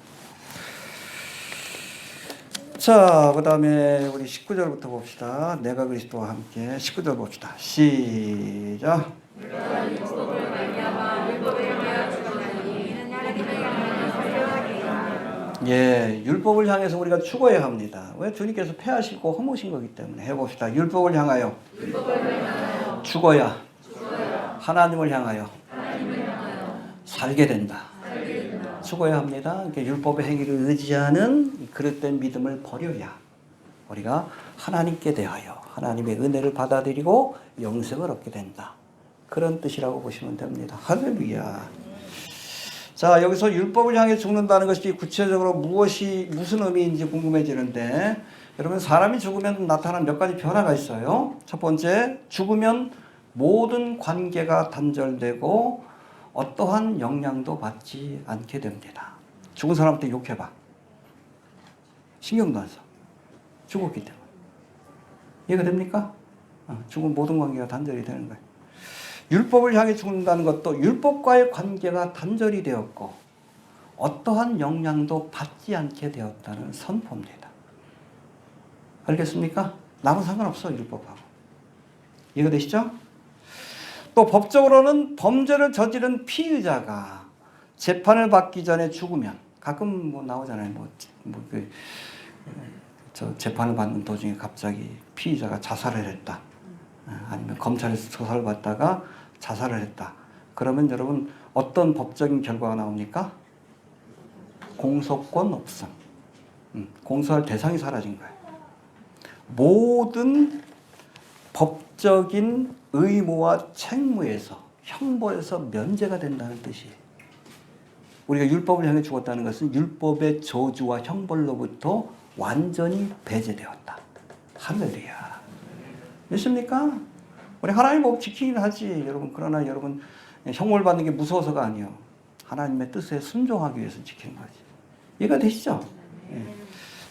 자, 그 다음에 우리 19절부터 봅시다. 내가 그리스도와 함께 19절 봅시다. 시작. 예, 율법을 향해서 우리가 죽어야 합니다. 왜? 주님께서 패하시고 허무신 거기 때문에. 해봅시다. 율법을 향하여 죽어야 하나님을 향하여 살게 된다. 죽어야 합니다. 그러니까 율법의 행위를 의지하는 그릇된 믿음을 버려야 우리가 하나님께 대하여 하나님의 은혜를 받아들이고 영생을 얻게 된다. 그런 뜻이라고 보시면 됩니다. 할렐루야. 자, 여기서 율법을 향해 죽는다는 것이 구체적으로 무슨 의미인지 궁금해지는데, 여러분, 사람이 죽으면 나타나는 몇 가지 변화가 있어요. 첫 번째, 죽으면 모든 관계가 단절되고 어떠한 영향도 받지 않게 됩니다. 죽은 사람한테 욕해봐. 신경도 안 써. 죽었기 때문에. 이해가 됩니까? 죽은 모든 관계가 단절이 되는 거예요. 율법을 향해 죽는다는 것도 율법과의 관계가 단절이 되었고 어떠한 영향도 받지 않게 되었다는 선포입니다. 알겠습니까? 남은 상관없어, 율법하고. 이해가 되시죠? 또 법적으로는 범죄를 저지른 피의자가 재판을 받기 전에 죽으면, 가끔 뭐 나오잖아요. 저 재판을 받는 도중에 갑자기 피의자가 자살을 했다. 아니면 검찰에서 조사를 받다가 자살을 했다. 그러면 여러분 어떤 법적인 결과가 나옵니까? 공소권 없음. 공소할 대상이 사라진 거예요. 모든 법적인 의무와 책무에서, 형벌에서 면제가 된다는 뜻이에요. 우리가 율법을 향해 죽었다는 것은 율법의 저주와 형벌로부터 완전히 배제되었다. 할렐루야. 믿습니까? 우리 하나님 법 지키긴 하지, 여러분. 그러나 여러분, 형벌 받는 게 무서워서가 아니에요. 하나님의 뜻에 순종하기 위해서 지키는 거지. 이해가 되시죠? 예.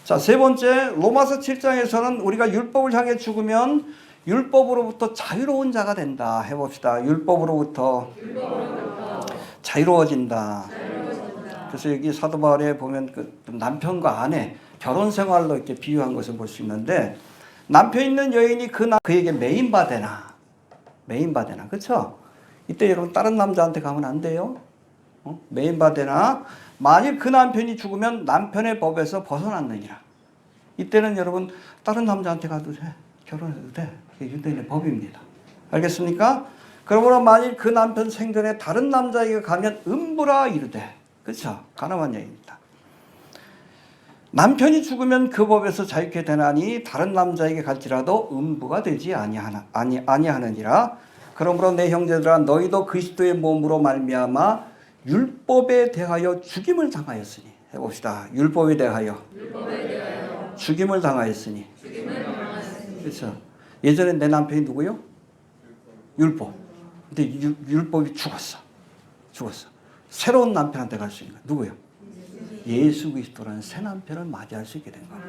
자, 세 번째, 로마서 7장에서는 우리가 율법을 향해 죽으면 율법으로부터 자유로운 자가 된다. 해봅시다. 율법으로부터 자유로워진다. 그래서 여기 사도 바울에 보면 그 남편과 아내 결혼 생활로 이렇게 비유한 것을 볼 수 있는데, 남편 있는 여인이 그에게 매인받으나, 그렇죠? 이때 여러분 다른 남자한테 가면 안 돼요. 매인받으나 만일 그 남편이 죽으면 남편의 법에서 벗어났느니라. 이때는 여러분 다른 남자한테 가도 돼, 결혼해도 돼. 이게 유대인의 법입니다. 알겠습니까? 그러므로 만일 그 남편 생전에 다른 남자에게 가면 음부라 이르되, 그렇죠? 가늠한 여인입니다. 남편이 죽으면 그 법에서 자유케 되나니 다른 남자에게 갈지라도 음부가 되지 아니하느니라. 그러므로 내 형제들아, 너희도 그리스도의 몸으로 말미암아 율법에 대하여 죽임을 당하였으니. 해봅시다. 율법에 대하여 죽임을 당하였으니. 그렇죠? 예전에 내 남편이 누구요? 율법. 근데 율법이 죽었어. 새로운 남편한테 갈 수 있는 거야. 누구요? 예수 그리스도라는 새 남편을 맞이할 수 있게 된 거야.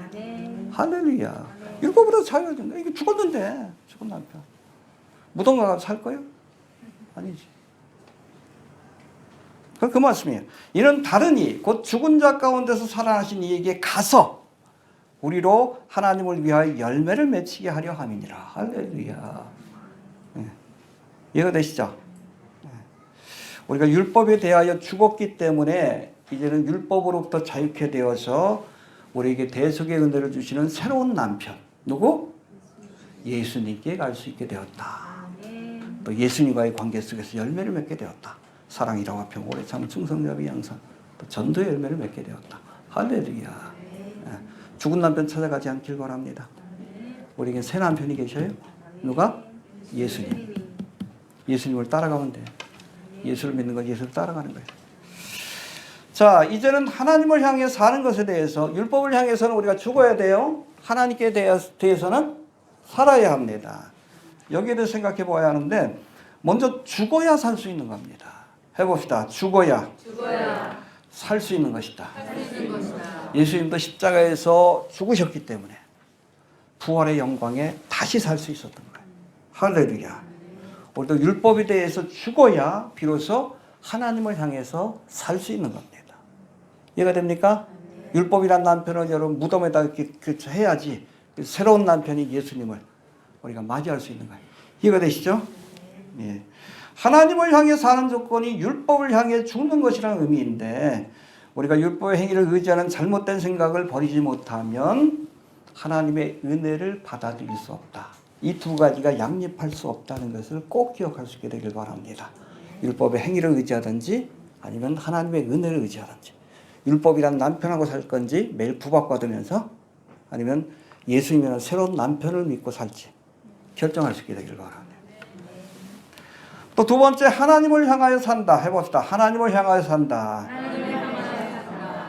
할렐루야. 율법보다 자유해진 거야. 이게 죽었는데, 죽은 남편. 무덤 가서 살 거예요? 아니지. 그 말씀이에요. 이는 다르니 곧 죽은 자 가운데서 살아나신 이에게 가서 우리로 하나님을 위하여 열매를 맺히게 하려 함이니라. 할렐루야. 이해가 되시죠? 우리가 율법에 대하여 죽었기 때문에 이제는 율법으로부터 자유케 되어서 우리에게 대속의 은혜를 주시는 새로운 남편. 누구? 예수님께 갈 수 있게 되었다. 또 예수님과의 관계 속에서 열매를 맺게 되었다. 사랑이라와 평, 오래 참, 충성자비 양선, 또 전도의 열매를 맺게 되었다. 할렐루야. 죽은 남편 찾아가지 않길 바랍니다. 우리에게 새 남편이 계셔요. 누가? 예수님. 예수님을 따라가면 돼요. 예수를 믿는 건 예수를 따라가는 거예요. 자, 이제는 하나님을 향해 사는 것에 대해서, 율법을 향해서는 우리가 죽어야 돼요. 하나님께 대해서는 살아야 합니다. 여기에 대해서 생각해 봐야 하는데, 먼저 죽어야 살 수 있는 겁니다. 해봅시다. 죽어야 살 수 있는 것이다. 예수님도 십자가에서 죽으셨기 때문에 부활의 영광에 다시 살 수 있었던 거예요. 할렐루야. 우리도 율법에 대해서 죽어야 비로소 하나님을 향해서 살 수 있는 겁니다. 이해가 됩니까? 율법이란 남편을 여러분 무덤에다 이렇게 해야지 새로운 남편이 예수님을 우리가 맞이할 수 있는 거예요. 이해가 되시죠? 예. 하나님을 향해 사는 조건이 율법을 향해 죽는 것이라는 의미인데, 우리가 율법의 행위를 의지하는 잘못된 생각을 버리지 못하면 하나님의 은혜를 받아들일 수 없다. 이 두 가지가 양립할 수 없다는 것을 꼭 기억할 수 있게 되길 바랍니다. 율법의 행위를 의지하든지 아니면 하나님의 은혜를 의지하든지, 율법이란 남편하고 살 건지 매일 구박받으면서, 아니면 예수님이라는 새로운 남편을 믿고 살지 결정할 수 있게 되길 바랍니다. 또 두 번째, 하나님을 향하여 산다. 해봅시다. 하나님을 향하여 산다.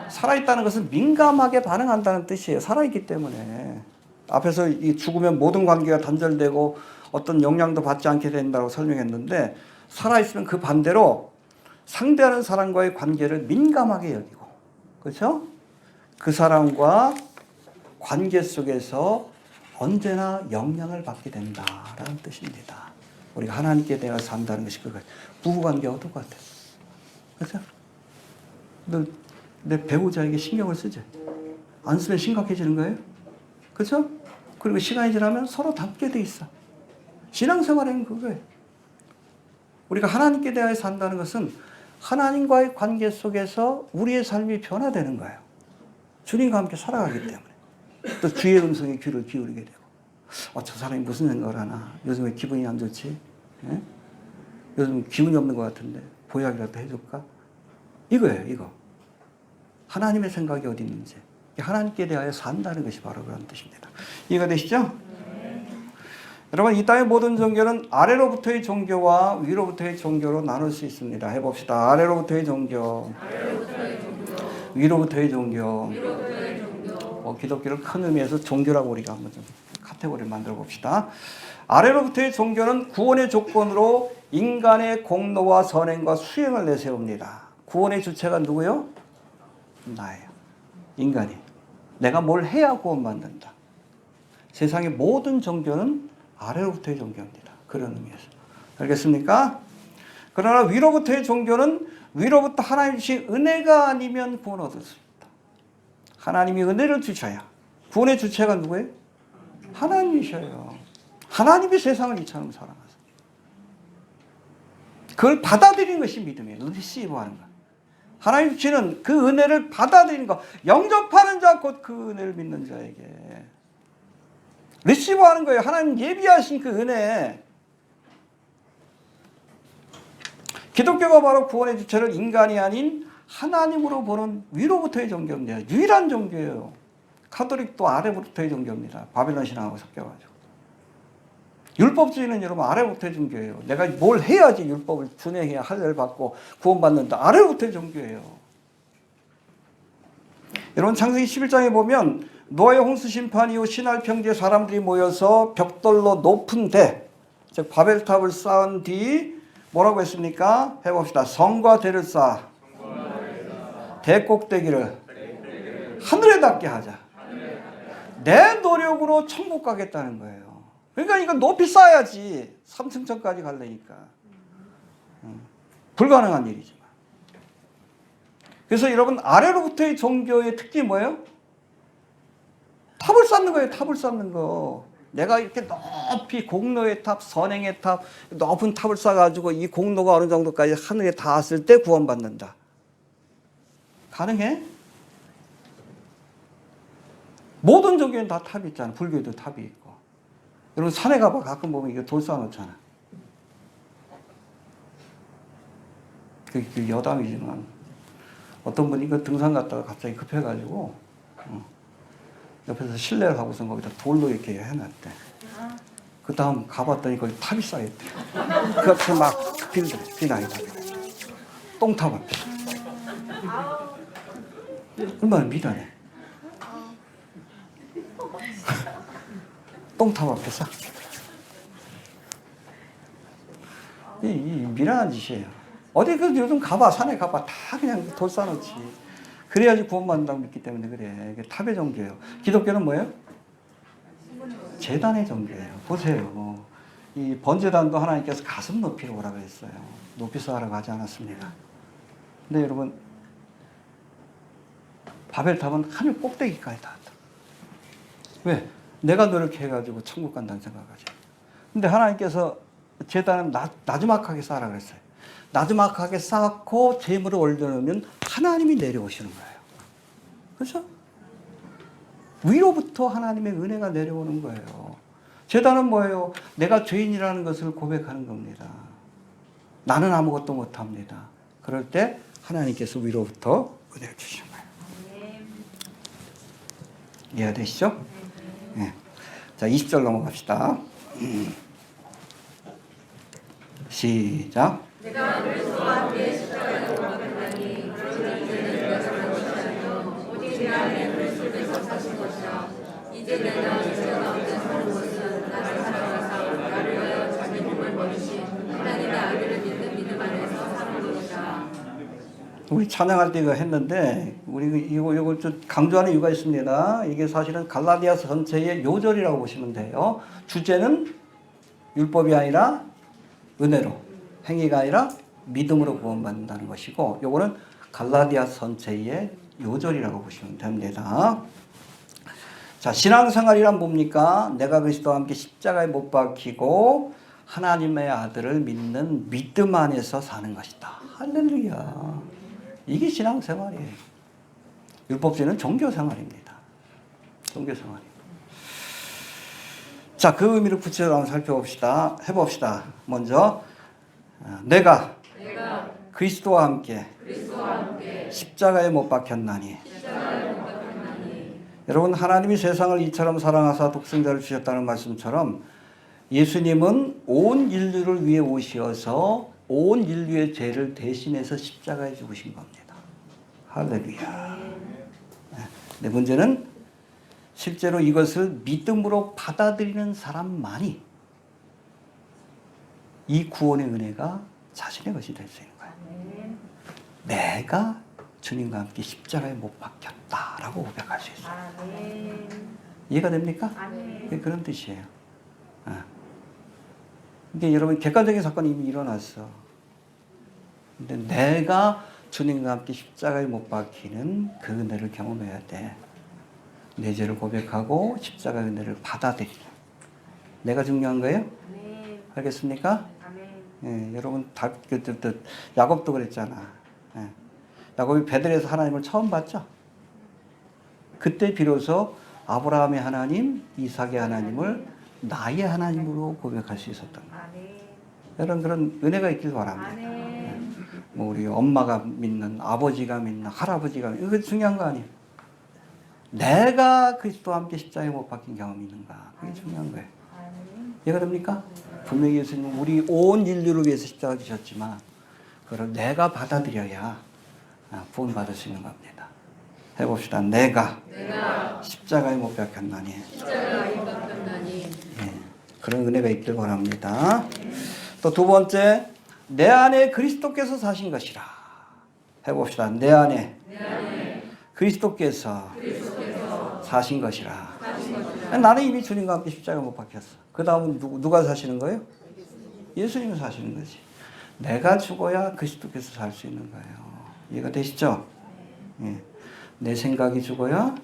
살아있다는 것은 민감하게 반응한다는 뜻이에요. 살아있기 때문에. 앞에서 이 죽으면 모든 관계가 단절되고 어떤 영향도 받지 않게 된다고 설명했는데, 살아있으면 그 반대로 상대하는 사람과의 관계를 민감하게 여기고, 그렇죠? 그 사람과 관계 속에서 언제나 영향을 받게 된다라는 뜻입니다. 우리가 하나님께 대하여 산다는 것이 그거예요. 부부관계와 똑같아요. 그렇죠? 너 내 배우자에게 신경을 쓰지? 안 쓰면 심각해지는 거예요. 그렇죠? 그리고 시간이 지나면 서로 닮게 돼 있어. 신앙생활에는 그거예요. 우리가 하나님께 대하여 산다는 것은 하나님과의 관계 속에서 우리의 삶이 변화되는 거예요. 주님과 함께 살아가기 때문에. 또 주의 음성에 귀를 기울이게 되고, 저 사람이 무슨 생각을 하나? 요즘 왜 기분이 안 좋지? 예? 요즘 기운이 없는 것 같은데 보약이라도 해줄까? 이거예요, 이거. 하나님의 생각이 어디 있는지, 하나님께 대하여 산다는 것이 바로 그런 뜻입니다. 이해가 되시죠? 여러분, 이 땅의 모든 종교는 아래로부터의 종교와 위로부터의 종교로 나눌 수 있습니다. 해봅시다. 아래로부터의 종교, 위로부터의 종교. 기독교를 큰 의미에서 종교라고 우리가 한번 좀 카테고리를 만들어 봅시다. 아래로부터의 종교는 구원의 조건으로 인간의 공로와 선행과 수행을 내세웁니다. 구원의 주체가 누구요? 나예요. 인간이. 내가 뭘 해야 구원받는다. 세상의 모든 종교는 아래로부터의 종교입니다. 그런 의미에서. 알겠습니까? 그러나 위로부터의 종교는 위로부터 하나님 주신 은혜가 아니면 구원 얻을 수 없다. 하나님이 은혜를 주셔야. 구원의 주체가 누구예요? 하나님이셔요. 하나님이 세상을 이처럼 사랑하세요. 그걸 받아들이는 것이 믿음이에요. 리시브하는 거. 하나님 주시는 그 은혜를 받아들이는 것. 영접하는 자 곧 그 은혜를 믿는 자에게. 리시브하는 거예요. 하나님 예비하신 그 은혜. 기독교가 바로 구원의 주체를 인간이 아닌 하나님으로 보는 위로부터의 종교입니다. 유일한 종교예요. 카톨릭도 아래부터의 종교입니다. 바벨론 신앙하고 섞여가지고. 율법주의는 여러분 아래부터의 종교예요. 내가 뭘 해야지 율법을 준행해야 할례를 받고 구원받는다. 아래부터의 종교예요. 여러분 창세기 11장에 보면 노아의 홍수 심판 이후 신할 평지에 사람들이 모여서 벽돌로 높은 대, 즉 바벨탑을 쌓은 뒤 뭐라고 했습니까? 해봅시다. 성과 대를 쌓아 대 꼭대기를 하늘에 닿게 하자. 내 노력으로 천국 가겠다는 거예요. 그러니까 이거 높이 쌓아야지 3층까지 가려니까. 불가능한 일이지만. 그래서 여러분 아래로부터의 종교의 특징이 뭐예요? 탑을 쌓는 거예요. 탑을 쌓는 거. 내가 이렇게 높이 공로의 탑, 선행의 탑, 높은 탑을 쌓아가지고 이 공로가 어느 정도까지 하늘에 닿았을 때 구원받는다. 가능해? 모든 종교는 다 탑이 있잖아. 불교도 탑이 있고. 여러분 산에 가봐. 가끔 보면 이거 돌 쌓아놓잖아. 그 여담이지만 어떤 분이 그 등산 갔다가 갑자기 급해가지고 옆에서 실내를 하고서 거기다 돌로 이렇게 해놨대. 그 다음 가봤더니 거기 탑이 쌓여있대. 그 앞에 막 비나이 탑이. 똥탑 앞에. 얼마나 미련해. 똥탑 앞에서. 이 미련한 짓이에요. 어디 그 요즘 가봐. 산에 가봐. 다 그냥 돌 쌓아놓지. 그래야지 구원받는다고 믿기 때문에 그래. 이게 탑의 종교예요. 기독교는 뭐예요? 제단의 종교예요. 보세요. 이 번제단도 하나님께서 가슴 높이로 오라고 했어요. 높이서 하라고 하지 않았습니다. 근데 여러분 바벨탑은 하늘 꼭대기까지 닿았다. 왜? 내가 노력해가지고 천국 간다는 생각하지. 근데 하나님께서 제단은 나주막하게 쌓으라 그랬어요. 나주막하게 쌓고 재물을 올려놓으면 하나님이 내려오시는 거예요. 그렇죠? 위로부터 하나님의 은혜가 내려오는 거예요. 제단은 뭐예요? 내가 죄인이라는 것을 고백하는 겁니다. 나는 아무것도 못합니다. 그럴 때 하나님께서 위로부터 은혜를 주시는 거예요. 이해되시죠? 네. 자, 20절 넘어갑시다. 시작. 내가 그리스도와 함께 십자가에 못 박혔나니 그러니 이제는 내가 사는 것이 아니요 오직 내 안에 그리스도께서 사신 것이라. 이제 내가 이제 가운데 사는 것은 나를 사랑하사 나를 위하여 자기 몸을 버리신 하나님의 아들을 믿는 믿음 안에서 사는 것이라. 우리 찬양할 때 이거 했는데 우리 이거 좀 강조하는 이유가 있습니다. 이게 사실은 갈라디아서 전체의 요절이라고 보시면 돼요. 주제는 율법이 아니라 은혜로, 행위가 아니라 믿음으로 구원받는다는 것이고, 요거는 갈라디아서 전체의 요절이라고 보시면 됩니다. 자, 신앙생활이란 뭡니까? 내가 그리스도와 함께 십자가에 못 박히고 하나님의 아들을 믿는 믿음 안에서 사는 것이다. 할렐루야. 이게 신앙생활이에요. 율법주의는 종교생활입니다. 종교생활입니다. 자, 그 의미를 구체적으로 한번 살펴봅시다. 해봅시다. 먼저 내가 그리스도와 함께 십자가에 못 박혔나니. 여러분 하나님이 세상을 이처럼 사랑하사 독생자를 주셨다는 말씀처럼 예수님은 온 인류를 위해 오셔서 온 인류의 죄를 대신해서 십자가에 죽으신 겁니다. 할렐루야. 네, 문제는 실제로 이것을 믿음으로 받아들이는 사람만이 이 구원의 은혜가 자신의 것이 될 수 있는 거예요. 내가 주님과 함께 십자가에 못 박혔다라고 고백할 수 있어요. 이해가 됩니까? 그런 뜻이에요. 근데 여러분 객관적인 사건이 이미 일어났어. 근데 내가 주님과 함께 십자가에 못 박히는 그 은혜를 경험해야 돼. 내 죄를 고백하고 십자가의 은혜를 받아들이는. 내가 중요한 거예요? 아멘. 알겠습니까? 아멘. 예, 여러분 야곱도 그랬잖아. 예. 야곱이 베들에서 하나님을 처음 봤죠? 그때 비로소 아브라함의 하나님, 이삭의 하나님을 나의 하나님으로 고백할 수 있었던 거예요. 아멘. 여러분 그런 은혜가 있길 바랍니다. 아멘. 뭐 우리 엄마가 믿는, 아버지가 믿는, 할아버지가 믿는, 이거 중요한 거 아니에요. 내가 그리스도와 함께 십자가에 못 박힌 경험이 있는가, 그게 중요한 거예요. 아멘. 이해가 됩니까? 분명히 예수님은 우리 온 인류를 위해서 십자가 지셨지만 그걸 내가 받아들여야 구원받을 수 있는 겁니다. 해봅시다. 내가 십자가에 못 박혔나니. 십자가에 못 박혔나니. 예, 그런 은혜가 있길 바랍니다. 또 두 번째, 내 안에 그리스도께서 사신 것이라. 해봅시다. 내 안에 그리스도께서 사신 것이라. 나는 이미 주님과 함께 십자가에 못 박혔어. 그 다음은 누가 사시는 거예요? 예수님이 사시는 거지. 내가 죽어야 그리스도께서 살 수 있는 거예요. 이해가 되시죠? 예. 내 생각이 죽어야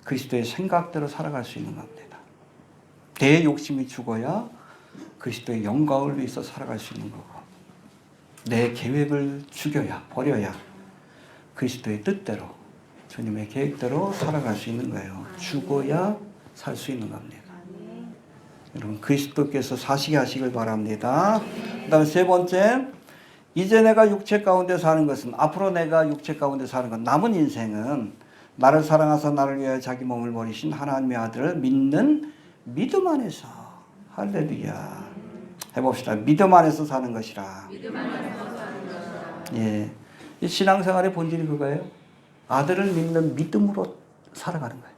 그리스도의 생각대로 살아갈 수 있는 겁니다. 내 욕심이 죽어야 그리스도의 영광을 위해서 살아갈 수 있는 거고, 내 계획을 버려야 그리스도의 뜻대로, 주님의 계획대로 살아갈 수 있는 거예요. 죽어야 살 수 있는 겁니다. 여러분 그리스도께서 사시게 하시길 바랍니다. 그 다음에 세 번째, 이제 내가 육체 가운데 사는 것은, 앞으로 내가 육체 가운데 사는 것, 남은 인생은 나를 사랑하사 나를 위하여 자기 몸을 버리신 하나님의 아들을 믿는 믿음 안에서. 할렐루야. 해봅시다. 믿음 안에서 사는 것이라. 믿음 안에서 사는 것이라. 예, 이 신앙생활의 본질이 그거예요. 아들을 믿는 믿음으로 살아가는 거예요.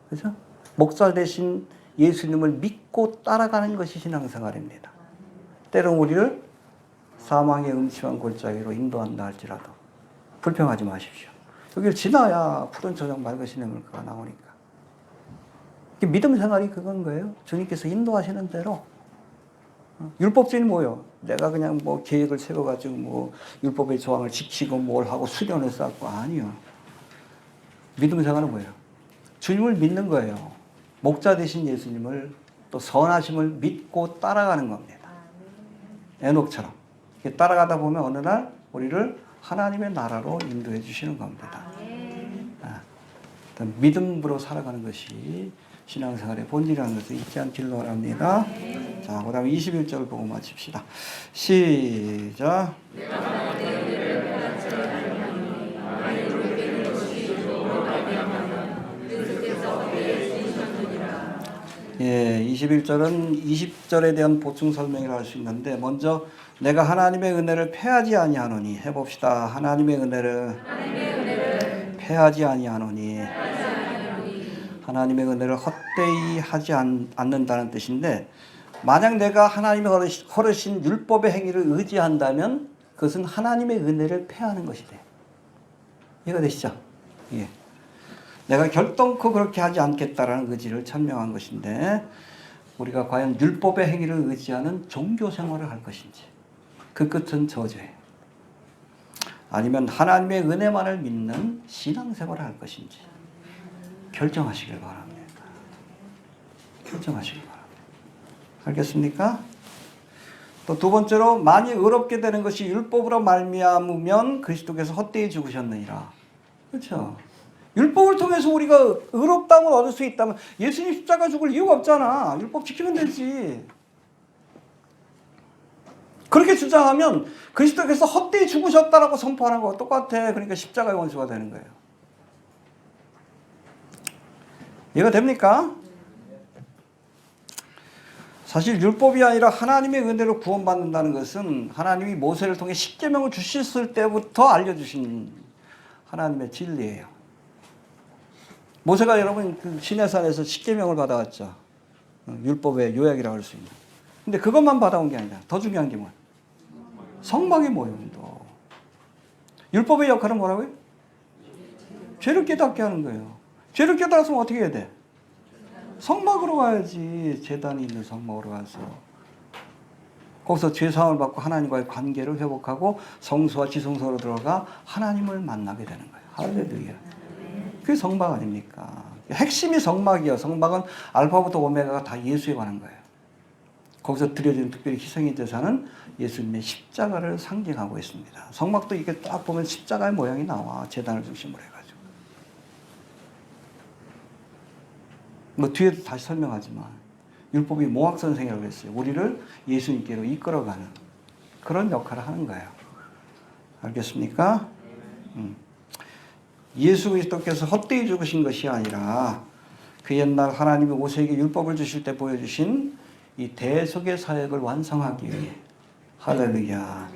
그죠? 목사 대신 예수님을 믿고 따라가는 것이 신앙생활입니다. 때론 우리를 사망의 음침한 골짜기로 인도한다 할지라도 불평하지 마십시오. 여기를 지나야 푸른 초장 맑은 시냇 물가가 나오니까. 믿음 생활이 그건 거예요. 주님께서 인도하시는 대로. 율법주의는 뭐예요? 내가 그냥 뭐 계획을 세워가지고 뭐 율법의 조항을 지키고 뭘 하고 수련을 쌓고. 아니요. 믿음 생활은 뭐예요? 주님을 믿는 거예요. 목자 되신 예수님을, 또 선하심을 믿고 따라가는 겁니다. 에녹처럼. 따라가다 보면 어느 날 우리를 하나님의 나라로 인도해 주시는 겁니다. 믿음으로 살아가는 것이 신앙생활의 본질이라는 것을 잊지 않기를 바랍니다. 자, 그 다음에 21절을 보고 마칩시다. 시작. 예, 21절은 20절에 대한 보충 설명을 할 수 있는데, 먼저 내가 하나님의 은혜를 패하지 아니하노니. 해봅시다. 하나님의 은혜를 패하지 아니하노니. 하나님의 은혜를 헛되이 하지 않는다는 뜻인데, 만약 내가 하나님의 허르신 율법의 행위를 의지한다면 그것은 하나님의 은혜를 패하는 것이 돼요. 이해가 되시죠? 예. 내가 결단코 그렇게 하지 않겠다라는 의지를 천명한 것인데, 우리가 과연 율법의 행위를 의지하는 종교 생활을 할 것인지, 그 끝은 저주예요. 아니면 하나님의 은혜만을 믿는 신앙생활을 할 것인지 결정하시길 바랍니다. 결정하시길 바랍니다. 알겠습니까? 또 두 번째로, 만일 의롭게 되는 것이 율법으로 말미암으면 그리스도께서 헛되이 죽으셨느니라. 그렇죠? 율법을 통해서 우리가 의롭다움을 얻을 수 있다면 예수님 십자가 죽을 이유가 없잖아. 율법 지키면 되지. 그렇게 주장하면 그리스도께서 헛되이 죽으셨다라고 선포하는 거와 똑같아. 그러니까 십자가의 원수가 되는 거예요. 이해가 됩니까? 사실 율법이 아니라 하나님의 은혜로 구원받는다는 것은 하나님이 모세를 통해 십계명을 주셨을 때부터 알려주신 하나님의 진리예요. 모세가 여러분 그 시내산에서 십계명을 받아왔죠. 율법의 요약이라고 할 수 있는. 근데 그것만 받아온 게 아니라 더 중요한 게 뭐예요? 성막의 모형도. 율법의 역할은 뭐라고요? 죄를 깨닫게 하는 거예요. 죄를 깨달았으면 어떻게 해야 돼? 성막으로 가야지. 제단이 있는 성막으로 가서 거기서 죄사함을 받고 하나님과의 관계를 회복하고 성소와 지성소로 들어가 하나님을 만나게 되는 거예요. 할렐루야. 그게 성막 아닙니까? 핵심이 성막이에요. 성막은 알파부터 오메가가 다 예수에 관한 거예요. 거기서 드려지는 특별히 희생의 제사는 예수님의 십자가를 상징하고 있습니다. 성막도 이게 딱 보면 십자가의 모양이 나와. 제단을 중심으로 해가지고. 뭐 뒤에도 다시 설명하지만 율법이 모학선생이라고 했어요. 우리를 예수님께로 이끌어가는 그런 역할을 하는 거예요. 알겠습니까? 예수 그리스도께서 헛되이 죽으신 것이 아니라 그 옛날 하나님이 모세에게 율법을 주실 때 보여주신 이 대속의 사역을 완성하기 위해 할렐루야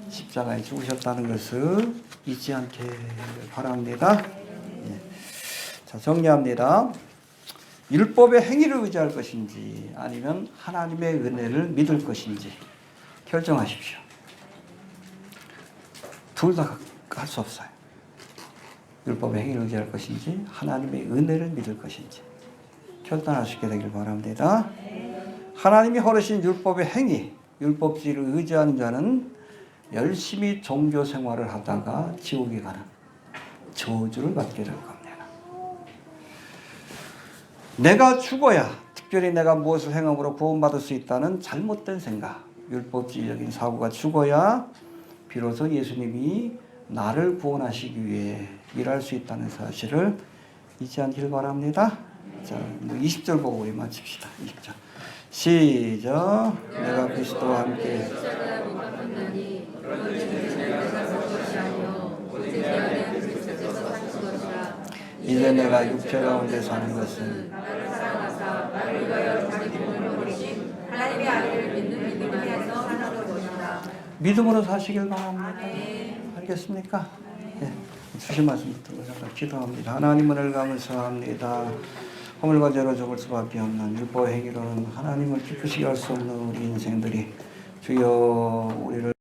십자가에 죽으셨다는 것을 잊지 않게 바랍니다. 자, 정리합니다. 율법의 행위를 의지할 것인지 아니면 하나님의 은혜를 믿을 것인지 결정하십시오. 둘 다 할 수 없어요. 율법의 행위를 의지할 것인지 하나님의 은혜를 믿을 것인지 결단할 수 있게 되길 바랍니다. 하나님이 허르신 율법의 행위, 율법주의를 의지하는 자는 열심히 종교 생활을 하다가 지옥에 가는 저주를 받게 될 겁니다. 내가 죽어야 특별히 내가 무엇을 행함으로 구원받을 수 있다는 잘못된 생각, 율법주의적인 사고가 죽어야 비로소 예수님이 나를 구원하시기 위해 일할 수 있다는 사실을 잊지 않길 바랍니다. 자, 20절 보고 우리 마칩시다. 20절. 시작. 내가 그리스도와 함께 이제 내가 육체 가운데 사는 것은 하나님의 아들을 믿는 믿음에서 하는 것이다. 믿음으로 사시길 바랍니다. 알겠습니까? 네. 주신 말씀 듣고 잠깐 기도합니다. 하나님 은혜를 감사합니다. 허물과 죄로 죽을 수밖에 없는 율법 행위로는 하나님을 기쁘시게 할 수 없는 우리 인생들이 주여 우리를